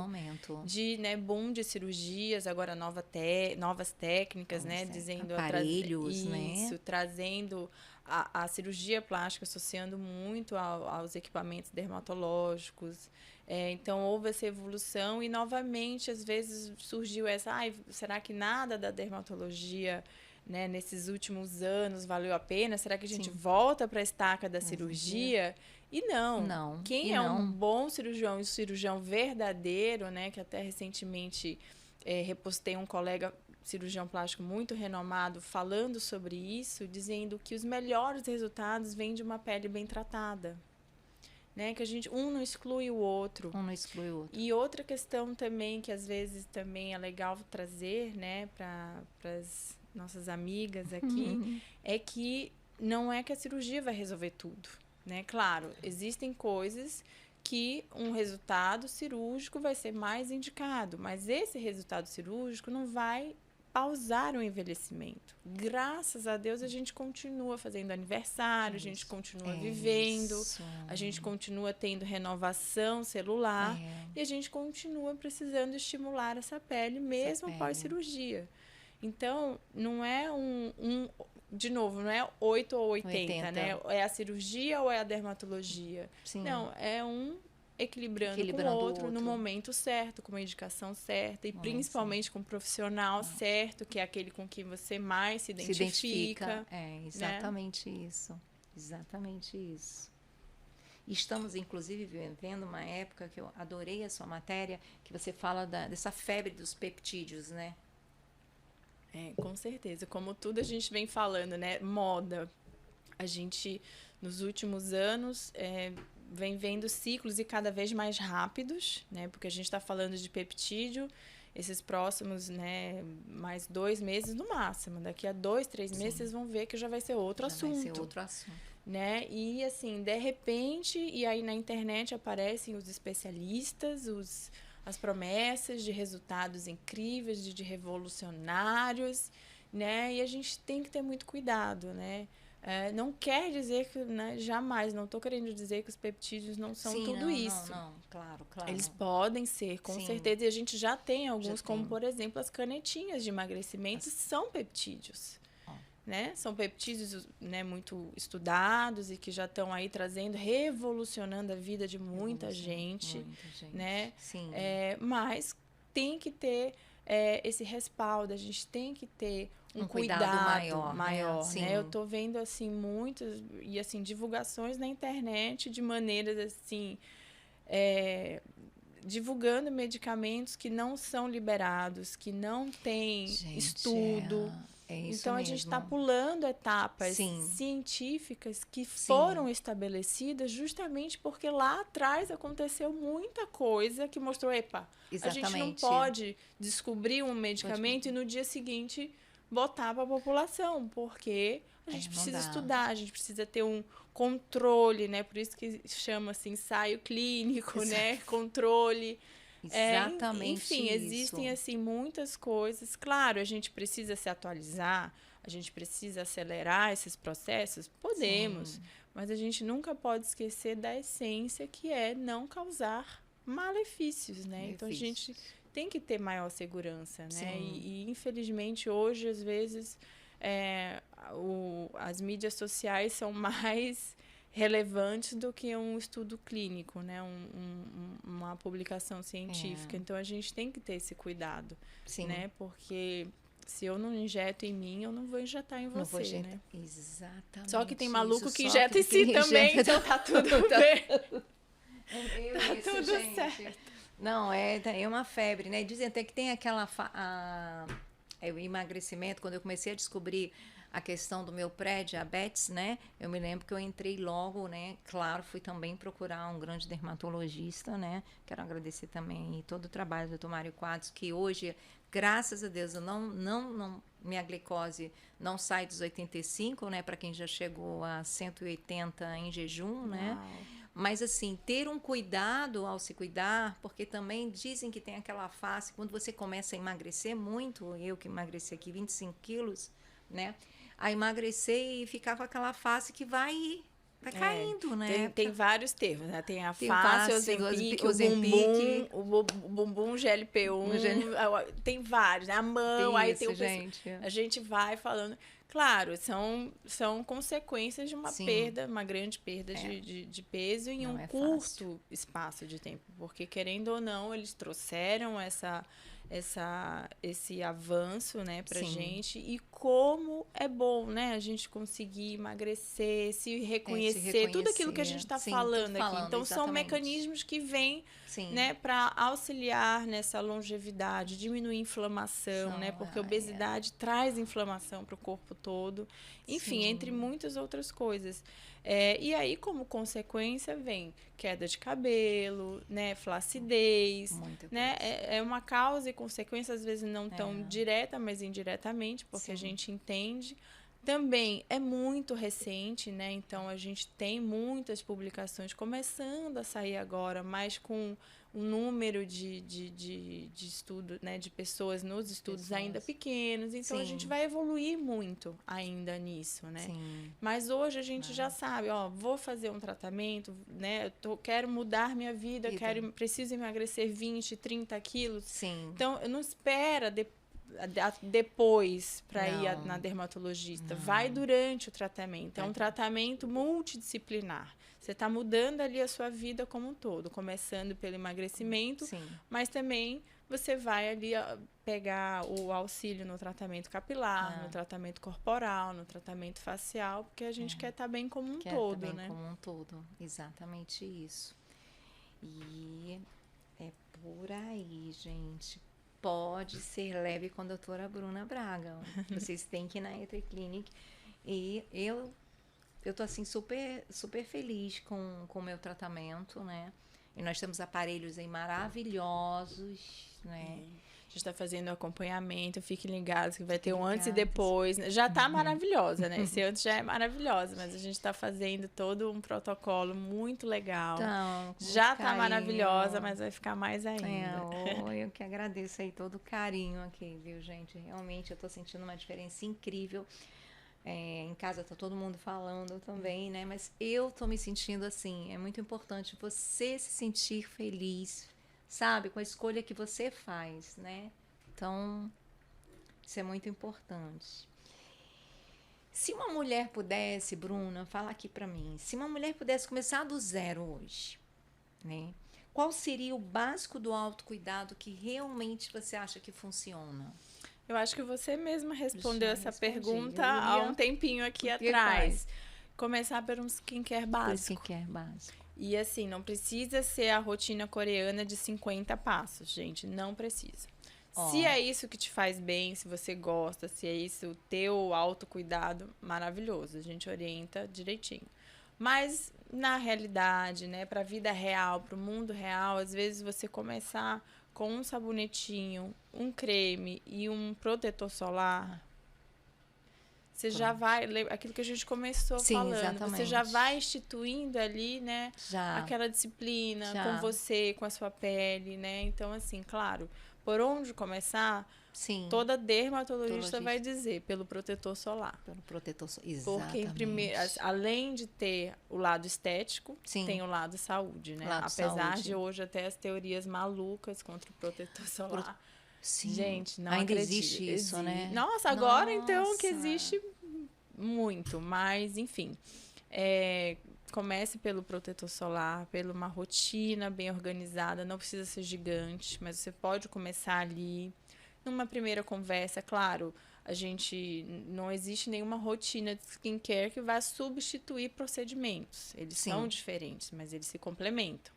de, né, boom de cirurgias, agora novas técnicas, né, dizendo aparelhos, né? Trazendo a cirurgia plástica associando muito aos equipamentos dermatológicos. Então, houve essa evolução e, novamente, às vezes surgiu essa... será que nada da dermatologia, né, nesses últimos anos valeu a pena? Será que a gente volta para a estaca da cirurgia? E não. Quem é um bom cirurgião e um cirurgião verdadeiro, né, que até recentemente repostei um colega cirurgião plástico muito renomado falando sobre isso, dizendo que os melhores resultados vêm de uma pele bem tratada. Né? Que a gente, um não exclui o outro. E outra questão também, que às vezes também é legal trazer, né, para as nossas amigas aqui, é que não é que a cirurgia vai resolver tudo. Né? Claro, existem coisas que um resultado cirúrgico vai ser mais indicado, mas esse resultado cirúrgico não vai pausar o envelhecimento. Graças a Deus, a gente continua fazendo aniversário, a gente continua vivendo, a gente continua tendo renovação celular e a gente continua precisando estimular essa pele mesmo após cirurgia. Então, não é de novo, não é 8 ou 80, né? É a cirurgia ou é a dermatologia? Sim. Não, é equilibrando com o outro no momento certo, com a indicação certa e principalmente com o profissional certo, que é aquele com quem você mais se identifica. Exatamente, né? Exatamente isso. Estamos, inclusive, vivendo uma época que eu adorei a sua matéria, que você fala dessa febre dos peptídeos, né? Com certeza. Como tudo a gente vem falando, né? Moda. A gente, nos últimos anos... vem vendo ciclos e cada vez mais rápidos, né? Porque a gente está falando de peptídeo, esses próximos, né, mais 2 meses no máximo. Daqui a 2, 3 meses vocês vão ver que já vai ser outro assunto. Vai ser outro assunto. Né? E assim, de repente, e aí na internet aparecem os especialistas, as promessas de resultados incríveis, de revolucionários, né? E a gente tem que ter muito cuidado, né? Não quer dizer que, né, jamais, não estou querendo dizer que os peptídeos não são tudo isso. Não, claro. Eles podem ser, com certeza, e a gente já tem alguns, como por exemplo, as canetinhas de emagrecimento são peptídeos. Né? São peptídeos, né, muito estudados e que já estão aí trazendo, revolucionando a vida de muita gente. Né? Sim. Mas tem que ter esse respaldo, a gente tem que ter um cuidado maior, né? Eu tô vendo assim muitas e assim divulgações na internet de maneiras assim divulgando medicamentos que não são liberados, que não tem estudo. Então, a gente está pulando etapas científicas que foram estabelecidas justamente porque lá atrás aconteceu muita coisa que mostrou, a gente não pode descobrir um medicamento e no dia seguinte botar para a população, porque a gente precisa estudar, a gente precisa ter um controle, né? Por isso que chama assim ensaio clínico, né? Controle. Exatamente. Enfim, existem assim muitas coisas. Claro, a gente precisa se atualizar, a gente precisa acelerar esses processos, podemos, mas a gente nunca pode esquecer da essência, que é não causar malefícios, né? Então a gente tem que ter maior segurança, né? E infelizmente hoje às vezes as mídias sociais são mais relevantes do que um estudo clínico, né? Uma publicação científica. Então, a gente tem que ter esse cuidado, né? Porque se eu não injeto em mim, eu não vou injetar em você, né? Exatamente. Só que tem maluco que injeta em si também, então tá tudo bem. Tá tudo certo. Não, é uma febre, né? Dizem até que tem aquela... o emagrecimento, quando eu comecei a descobrir a questão do meu pré-diabetes, né? Eu me lembro que eu entrei logo, né? Claro, fui também procurar um grande dermatologista, né? Quero agradecer também todo o trabalho do Dr. Mário Quadros, que hoje, graças a Deus, eu não minha glicose não sai dos 85, né? Para quem já chegou a 180 em jejum, né? Mas, assim, ter um cuidado ao se cuidar, porque também dizem que tem aquela face, quando você começa a emagrecer muito, eu que emagreci aqui 25 quilos, né? A emagrecer e ficar com aquela face que vai caindo, né? Tem vários termos, né? Tem a face, o Ozempic, o bumbum GLP-1, tem vários, né? A mão, aí tem o... A gente vai falando... Claro, são consequências de uma Sim. perda, uma grande perda de peso em Não um é curto fácil. espaço de tempo. Porque, querendo ou não, eles trouxeram esse avanço, né, pra Sim. gente. E como é bom, né, a gente conseguir emagrecer, se reconhecer, tudo aquilo que a gente está Sim, falando aqui. falando, Então, são exatamente. mecanismos que vêm, Sim. né, para auxiliar nessa longevidade, diminuir a inflamação, né, porque a obesidade traz inflamação para o corpo todo. Enfim, Sim. entre muitas outras coisas. E aí, como consequência, vem queda de cabelo, né, flacidez, Muita né? coisa. É uma causa e consequência, às vezes não tão direta, mas indiretamente, porque a gente entende. Também é muito recente, né? Então a gente tem muitas publicações começando a sair agora, mas com um número de estudo, né? De pessoas nos estudos ainda pequenos. Então a gente vai evoluir muito ainda nisso, né? Sim. Mas hoje a gente já sabe, ó, vou fazer um tratamento, né? Quero mudar minha vida, preciso emagrecer 20, 30 quilos. Sim. Então, não espera depois para ir na dermatologista. Vai durante o tratamento. É um tratamento multidisciplinar. Você está mudando ali a sua vida como um todo, começando pelo emagrecimento, mas também você vai ali pegar o auxílio no tratamento capilar, no tratamento corporal, no tratamento facial, porque a gente quer estar bem como um todo, né? Como um todo, exatamente isso. E é por aí, gente. Pode ser leve com a doutora Bruna Braga. Vocês têm que ir na Entre Clinic. E eu tô assim super feliz com o meu tratamento, né? E nós temos aparelhos aí maravilhosos, né? A gente está fazendo acompanhamento, fiquem ligados que vai ter um antes e depois. Já está maravilhosa, né? Esse antes já é maravilhosa, mas a gente está fazendo todo um protocolo muito legal. Então, já está maravilhosa, mas vai ficar mais ainda. Eu que agradeço aí todo o carinho aqui, viu, gente? Realmente eu estou sentindo uma diferença incrível. Em casa tá todo mundo falando também, né? Mas eu tô me sentindo assim, é muito importante você se sentir feliz, sabe? Com a escolha que você faz, né? Então, isso é muito importante. Se uma mulher pudesse, Bruna, fala aqui pra mim, se uma mulher pudesse começar do zero hoje, né? Qual seria o básico do autocuidado que realmente você acha que funciona? Eu acho que você mesma respondeu essa pergunta há um tempinho aqui atrás. Começar por um skincare básico. E assim, não precisa ser a rotina coreana de 50 passos, gente. Não precisa. Se é isso que te faz bem, se você gosta, se é isso o teu autocuidado, maravilhoso. A gente orienta direitinho. Mas na realidade, né, para a vida real, para o mundo real, às vezes você começar com um sabonetinho, um creme e um protetor solar, você já vai, aquilo que a gente começou falando, exatamente. Você já vai instituindo ali, né, aquela disciplina com você, com a sua pele, né? Então, assim, claro, por onde começar, toda dermatologista vai dizer, pelo protetor solar. Pelo protetor solar, exatamente. Porque, primeiro, além de ter o lado estético, tem o lado saúde, né? Apesar de hoje até as teorias malucas contra o protetor solar. Sim. Gente, não ainda acredito. Existe isso, né? Nossa, agora então que existe muito, mas enfim. Comece pelo protetor solar, pela uma rotina bem organizada, não precisa ser gigante, mas você pode começar ali. Numa primeira conversa, claro, não existe nenhuma rotina de skincare que vá substituir procedimentos. Eles são diferentes, mas eles se complementam.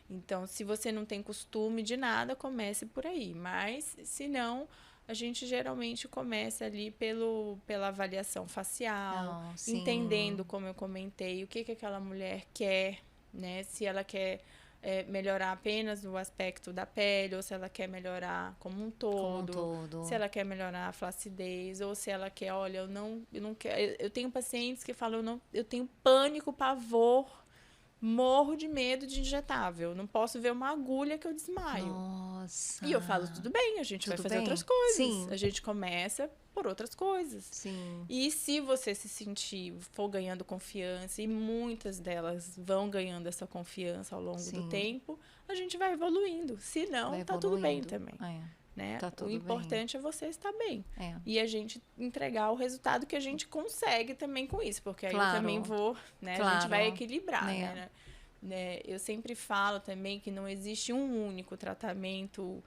Então, se você não tem costume de nada, comece por aí. Mas, se não, a gente geralmente começa ali pela avaliação facial, entendendo, como eu comentei, o que aquela mulher quer, né? Se ela quer melhorar apenas o aspecto da pele, ou se ela quer melhorar como um todo. Se ela quer melhorar a flacidez, ou se ela quer, olha, eu não quero. Eu tenho pacientes que falam, eu tenho pânico, pavor, morro de medo de injetável. Não posso ver uma agulha que eu desmaio. Nossa. E eu falo, tudo bem, a gente vai fazer outras coisas. A gente começa por outras coisas. E se você se sentir, for ganhando confiança, e muitas delas vão ganhando essa confiança ao longo do tempo, a gente vai evoluindo. Se não, tá tudo bem também. né? Tá O tudo importante é você estar bem. É. E a gente entregar o resultado que a gente consegue também com isso, porque aí eu Claro. também vou, né? A Claro. gente vai equilibrar, É. né? Eu sempre falo também que não existe um único tratamento,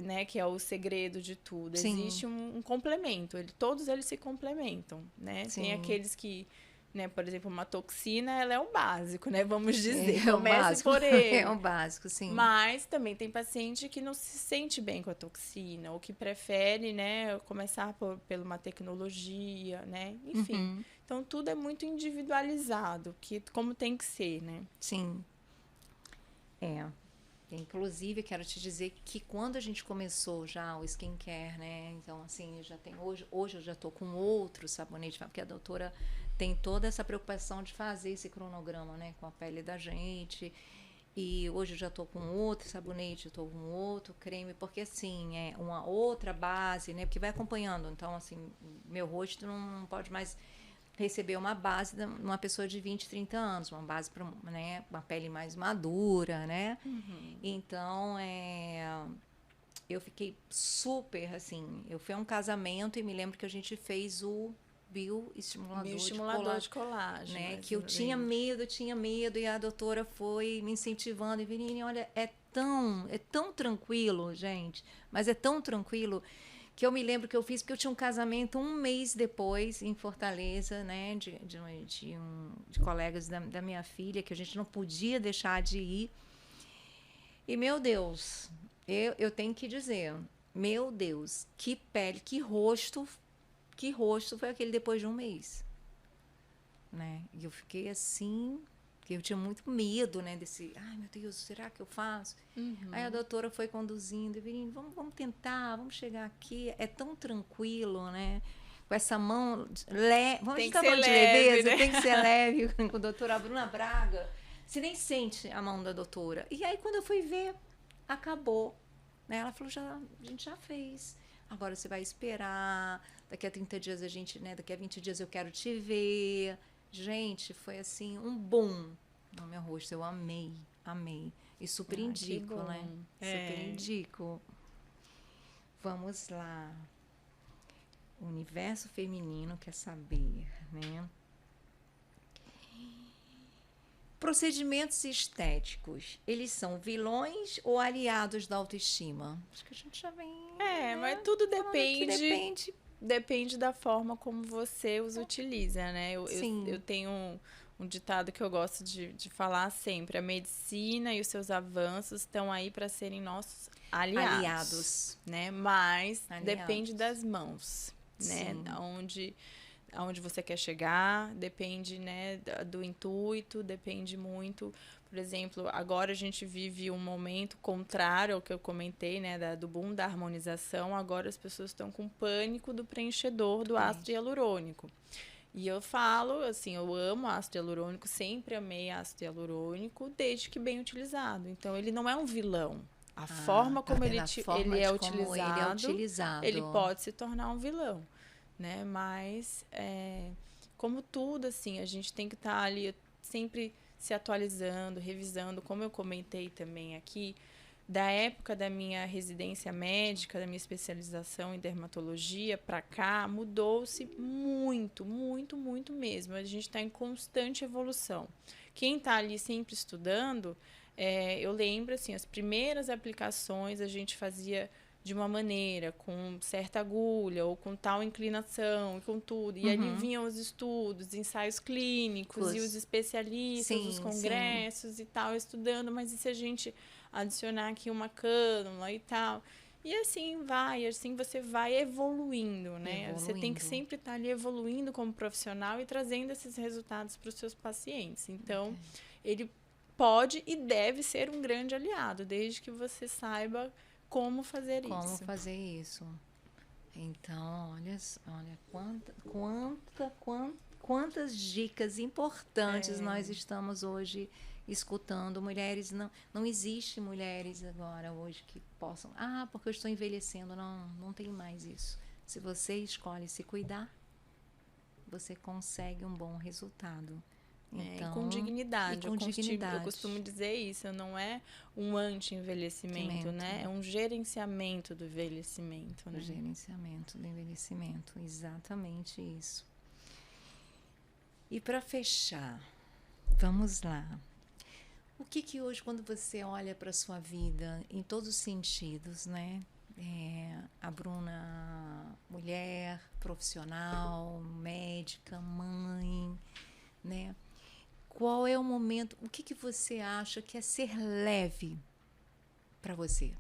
né, que é o segredo de tudo. Sim. Existe um complemento, todos eles se complementam, né? Sim. Tem aqueles que, né, por exemplo, uma toxina, ela é o básico, né? Vamos dizer, É comece por ele. É o básico, sim. Mas também tem paciente que não se sente bem com a toxina, ou que prefere, né, começar por uma tecnologia, né? Enfim. Então, tudo é muito individualizado, como tem que ser, né? Sim. Inclusive, quero te dizer que quando a gente começou já o skincare, né? Então, assim, já tem hoje eu já tô com outro sabonete, porque a doutora tem toda essa preocupação de fazer esse cronograma, né? Com a pele da gente. E hoje eu já tô com outro sabonete, eu tô com outro creme, porque assim, é uma outra base, né? Porque vai acompanhando. Então, assim, meu rosto não pode mais receber uma base de uma pessoa de 20, 30 anos, uma base para, né, uma pele mais madura, né? Então, eu fiquei super, assim, eu fui a um casamento e me lembro que a gente fez o bioestimulador de colágeno, né? Que eu tinha medo, e a doutora foi me incentivando, e Virginia, olha, é tão tranquilo, gente, mas é tão tranquilo, que eu me lembro que eu fiz, porque eu tinha um casamento um mês depois, em Fortaleza, né, de colegas da minha filha, que a gente não podia deixar de ir. E, meu Deus, eu tenho que dizer, meu Deus, que pele, que rosto foi aquele depois de um mês, né? E eu fiquei assim, que eu tinha muito medo, né, desse, ai meu Deus, será que eu faço? Aí a doutora foi conduzindo, e Virginia, vamos tentar, vamos chegar aqui, é tão tranquilo, né? Com essa mão leve, vamos estar falando de leveza, né? Tem que ser leve, com a doutora Bruna Braga, você nem sente a mão da doutora. E aí quando eu fui ver, acabou, né? Ela falou, a gente já fez, agora você vai esperar, daqui a 30 dias a gente, né, daqui a 20 dias eu quero te ver. Gente, foi assim, um boom no meu rosto. Eu amei. E super indico, né? Super indico. Vamos lá. O universo feminino quer saber, né? Procedimentos estéticos, eles são vilões ou aliados da autoestima? Acho que a gente já vem... mas tudo depende da forma como você os utiliza, né? Eu tenho um ditado que eu gosto de falar sempre: a medicina e os seus avanços estão aí para serem nossos aliados, né? Mas depende das mãos, né? Aonde você quer chegar, depende, né, do intuito, depende muito. Por exemplo, agora a gente vive um momento contrário ao que eu comentei, né, do boom da harmonização. Agora as pessoas estão com pânico do preenchedor do ácido hialurônico. E eu falo, assim, eu amo ácido hialurônico, sempre amei ácido hialurônico, desde que bem utilizado. Então, ele não é um vilão. A forma como ele é utilizado, ele pode se tornar um vilão, né? Mas, como tudo, assim, a gente tem que estar ali sempre se atualizando, revisando, como eu comentei também aqui, da época da minha residência médica, da minha especialização em dermatologia para cá, mudou-se muito, muito, muito mesmo. A gente está em constante evolução. Quem está ali sempre estudando, eu lembro, assim, as primeiras aplicações a gente fazia de uma maneira, com certa agulha, ou com tal inclinação, com tudo. E ali vinham os estudos, ensaios clínicos, e os especialistas, os congressos e tal, estudando. Mas e se a gente adicionar aqui uma cânula e tal? E assim você vai evoluindo, né? Você tem que sempre estar ali evoluindo como profissional e trazendo esses resultados para os seus pacientes. Então, ele pode e deve ser um grande aliado, desde que você saiba como fazer isso. Então, olha quantas dicas importantes nós estamos hoje escutando. Mulheres, não existe mulheres agora hoje que possam, porque eu estou envelhecendo. Não tem mais isso. Se você escolhe se cuidar, você consegue um bom resultado. Então, e com dignidade. E com dignidade. Eu costumo dizer isso, não é um anti-envelhecimento, né? É um gerenciamento do envelhecimento, né? O gerenciamento do envelhecimento, exatamente isso. E para fechar, vamos lá. O que hoje, quando você olha para a sua vida, em todos os sentidos, né? A Bruna, mulher, profissional, médica, mãe, né? Qual é o momento, o que você acha que é ser leve para você?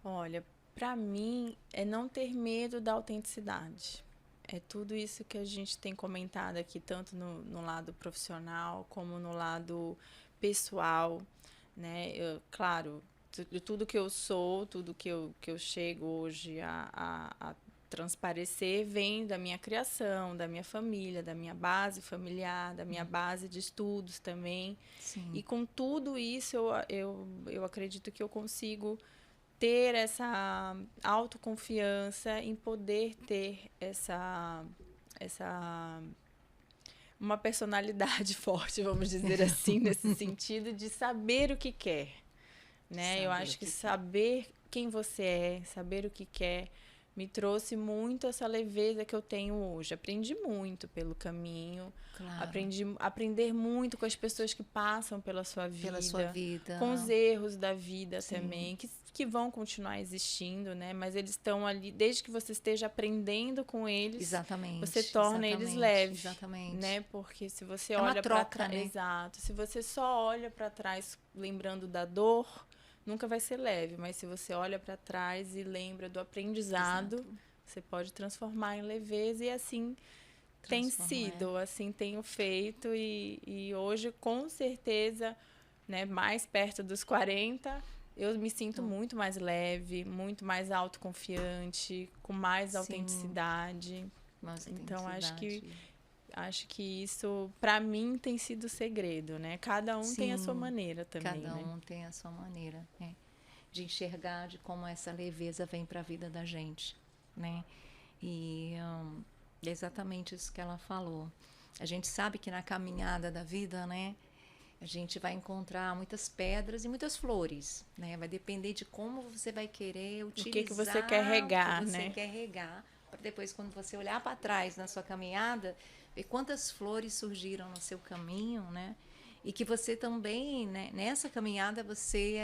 Olha, para mim é não ter medo da autenticidade. É tudo isso que a gente tem comentado aqui, tanto no lado profissional como no lado pessoal, né? Claro, de tudo que eu sou, tudo que eu chego hoje a transparecer vem da minha criação, da minha família, da minha base familiar, da minha base de estudos também. Sim. E com tudo isso, eu acredito que eu consigo ter essa autoconfiança em poder ter uma personalidade forte, vamos dizer assim, nesse sentido de saber o que quer, né? Eu acho que saber quem você é, saber o que quer, me trouxe muito essa leveza que eu tenho hoje. Aprendi muito pelo caminho, Claro. Aprender muito com as pessoas que passam pela sua vida. Com os erros da vida também, que vão continuar existindo, né? Mas eles estão ali, desde que você esteja aprendendo com eles, exatamente, você torna eles leves, exatamente, né? Porque se você olha para trás, né? Exato, se você só olha para trás lembrando da dor, nunca vai ser leve, mas se você olha para trás e lembra do aprendizado, você pode transformar em leveza e assim tem sido, assim tenho feito e hoje com certeza, né, mais perto dos 40, eu me sinto muito mais leve, muito mais autoconfiante, com mais autenticidade. Então acho que isso, para mim, tem sido o segredo, né? Cada um tem a sua maneira também, Cada um tem a sua maneira, né? De enxergar de como essa leveza vem para a vida da gente, né? E é exatamente isso que ela falou. A gente sabe que na caminhada da vida, né? A gente vai encontrar muitas pedras e muitas flores, né? Vai depender de como você vai querer utilizar o que você quer regar, o que você né? quer regar, para depois, quando você olhar para trás na sua caminhada, ver quantas flores surgiram no seu caminho, né? E que você também, né, nessa caminhada, você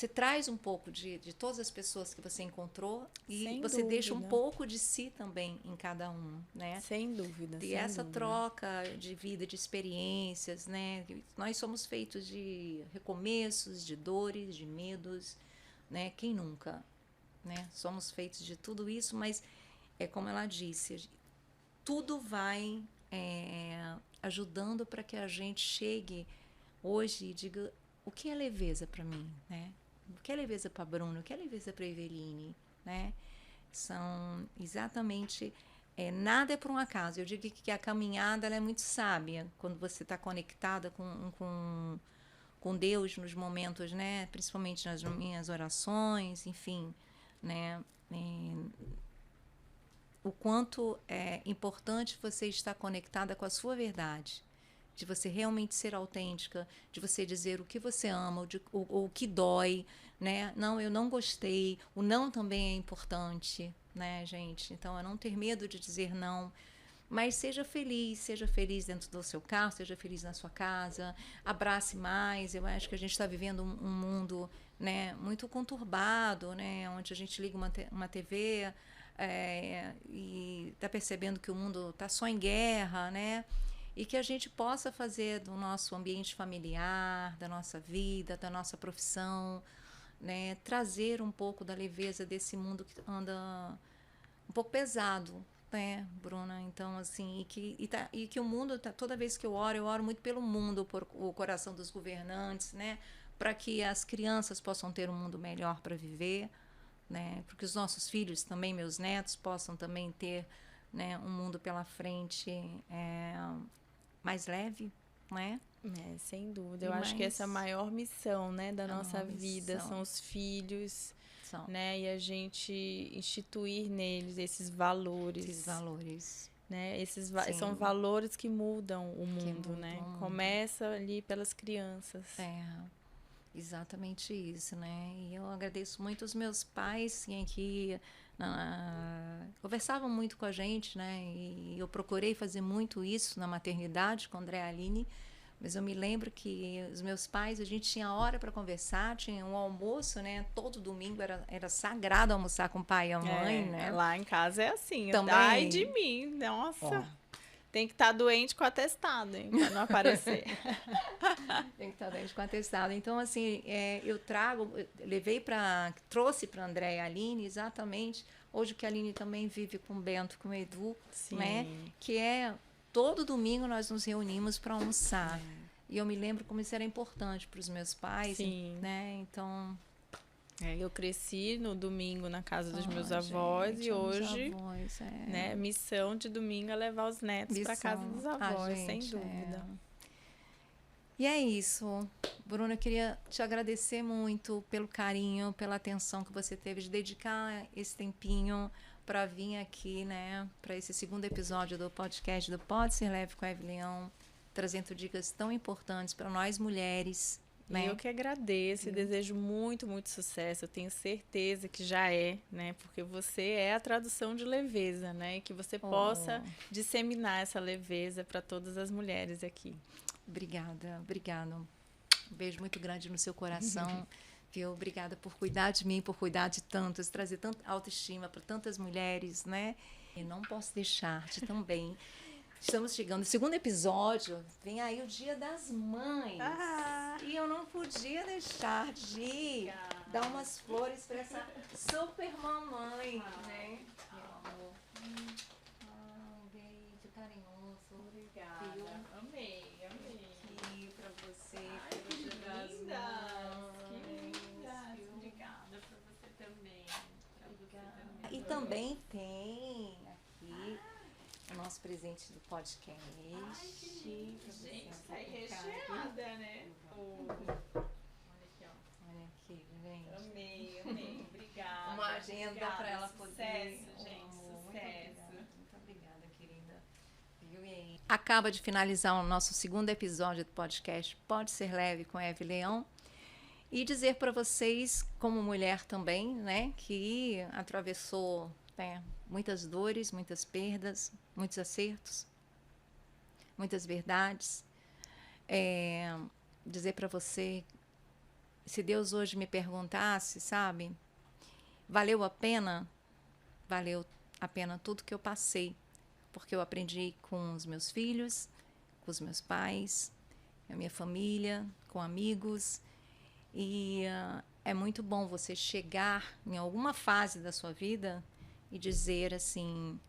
traz um pouco de todas as pessoas que você encontrou e Sem você dúvida. deixa um pouco de si também em cada um, né? Sem dúvida. E essa troca de vida, de experiências, né? Nós somos feitos de recomeços, de dores, de medos, né? Quem nunca, né? Somos feitos de tudo isso, mas é como ela disse, tudo vai ajudando para que a gente chegue hoje e diga o que é leveza para mim, né? O que é leveza para Bruno? O que é leveza para Eveline, né? São exatamente nada é por um acaso. Eu digo que a caminhada ela é muito sábia quando você está conectada com Deus nos momentos, né? Principalmente nas minhas orações, enfim, né? O quanto é importante você estar conectada com a sua verdade, de você realmente ser autêntica, de você dizer o que você ama, o que dói, né? Não, eu não gostei, o não também é importante, né, gente? Então, é não ter medo de dizer não, mas seja feliz dentro do seu carro, seja feliz na sua casa, abrace mais. Eu acho que a gente está vivendo um mundo, né, muito conturbado, né, onde a gente liga uma TV e está percebendo que o mundo está só em guerra, né? E que a gente possa fazer do nosso ambiente familiar, da nossa vida, da nossa profissão, né, trazer um pouco da leveza desse mundo que anda um pouco pesado, né, Bruna? Então, assim, e que o mundo, toda vez que eu oro muito pelo mundo, por o coração dos governantes, né, para que as crianças possam ter um mundo melhor para viver, né, para que os nossos filhos também, meus netos, possam também ter, né, um mundo pela frente mais leve, né? Sem dúvida. Eu acho que essa é a maior missão, né, da nossa vida, são os filhos, né, e a gente instituir neles esses valores. né? São valores que mudam o mundo, né? O mundo. Começa ali pelas crianças. Exatamente isso, né? E eu agradeço muito os meus pais, sim, que conversavam muito com a gente, né? E eu procurei fazer muito isso na maternidade com a André Aline, mas eu me lembro que os meus pais, a gente tinha hora para conversar, tinha um almoço, né? Todo domingo era sagrado almoçar com o pai e a mãe, né? Lá em casa é assim. Também. Ai de mim, nossa. Tem que estar doente com atestado, hein? Pra não aparecer. Tem que estar doente com atestado. Então, assim, trouxe para André e a Aline exatamente hoje que a Aline também vive com o Bento, com o Edu, Sim. né? Que todo domingo nós nos reunimos para almoçar. E eu me lembro como isso era importante para os meus pais, Sim. né? Então, eu cresci no domingo na casa dos meus avós, e hoje, né, missão de domingo é levar os netos para casa dos avós, sem dúvida. E é isso. Bruna, eu queria te agradecer muito pelo carinho, pela atenção que você teve de dedicar esse tempinho para vir aqui, né, para esse segundo episódio do podcast do Pode Ser Leve com a Eve Leão, trazendo dicas tão importantes para nós mulheres. Né? Eu que agradeço e desejo muito, muito sucesso. Eu tenho certeza que já né? Porque você é a tradução de leveza, né? E que você possa disseminar essa leveza para todas as mulheres aqui. Obrigada. Um beijo muito grande no seu coração. Viu? Obrigada por cuidar de mim, por cuidar de tantas, trazer tanta autoestima para tantas mulheres, né? E não posso deixar de também. Estamos chegando no segundo episódio, vem aí o Dia das Mães. E eu não podia deixar de dar umas flores para essa super mamãe, né? Meu amor. Um beijo carinhoso. Obrigada. Viu? Amei. Aqui para você. Que lindas. Que lindas. Obrigada para você também. E também tem aqui o nosso presente do podcast. Que lindo, gente. Sai recheada, né? Olha aqui, ó. Olha aqui, gente. Amei. Obrigada. Uma agenda para ela poder. Sucesso, gente. Sucesso. Muito obrigada, querida. E aí? Acaba de finalizar o nosso segundo episódio do podcast Pode Ser Leve com a Eve Leão. E dizer para vocês, como mulher também, né, que atravessou muitas dores, muitas perdas, muitos acertos, muitas verdades. Dizer para você, se Deus hoje me perguntasse, sabe, valeu a pena? Valeu a pena tudo que eu passei, porque eu aprendi com os meus filhos, com os meus pais, a minha família, com amigos. E é muito bom você chegar em alguma fase da sua vida e dizer assim,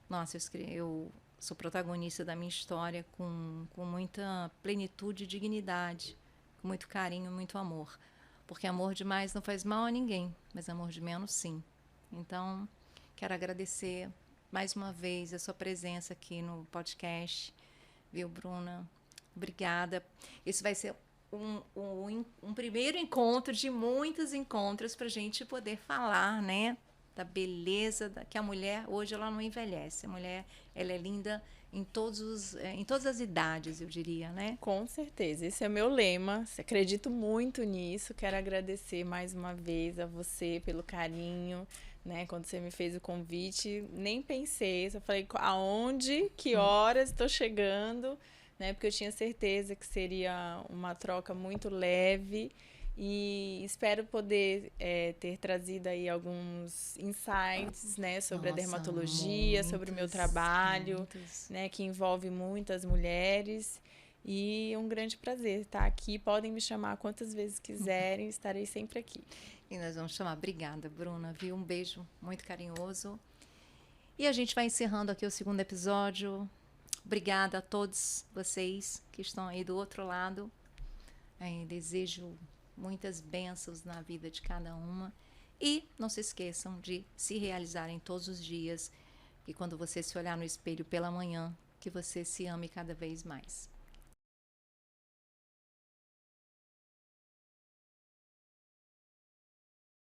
nossa, eu sou protagonista da minha história com muita plenitude e dignidade, com muito carinho, muito amor. Porque amor demais não faz mal a ninguém, mas amor de menos sim. Então, quero agradecer mais uma vez a sua presença aqui no podcast, viu, Bruna? Obrigada. Isso vai ser um primeiro encontro de muitos encontros para a gente poder falar, né, da beleza que a mulher hoje ela não envelhece. A mulher ela é linda em todas as idades, eu diria, né? Com certeza, esse é o meu lema. Acredito muito nisso. Quero agradecer mais uma vez a você pelo carinho, né? Quando você me fez o convite, nem pensei. Só falei aonde, que horas estou chegando, né? Porque eu tinha certeza que seria uma troca muito leve. E espero poder ter trazido aí alguns insights, né, sobre a dermatologia, sobre o meu trabalho, né, que envolve muitas mulheres. E um grande prazer estar aqui. Podem me chamar quantas vezes quiserem, estarei sempre aqui. E nós vamos chamar. Obrigada, Bruna, viu? Um beijo muito carinhoso. E a gente vai encerrando aqui o segundo episódio. Obrigada a todos vocês que estão aí do outro lado. Desejo muitas bênçãos na vida de cada uma. E não se esqueçam de se realizarem todos os dias. E quando você se olhar no espelho pela manhã, que você se ame cada vez mais.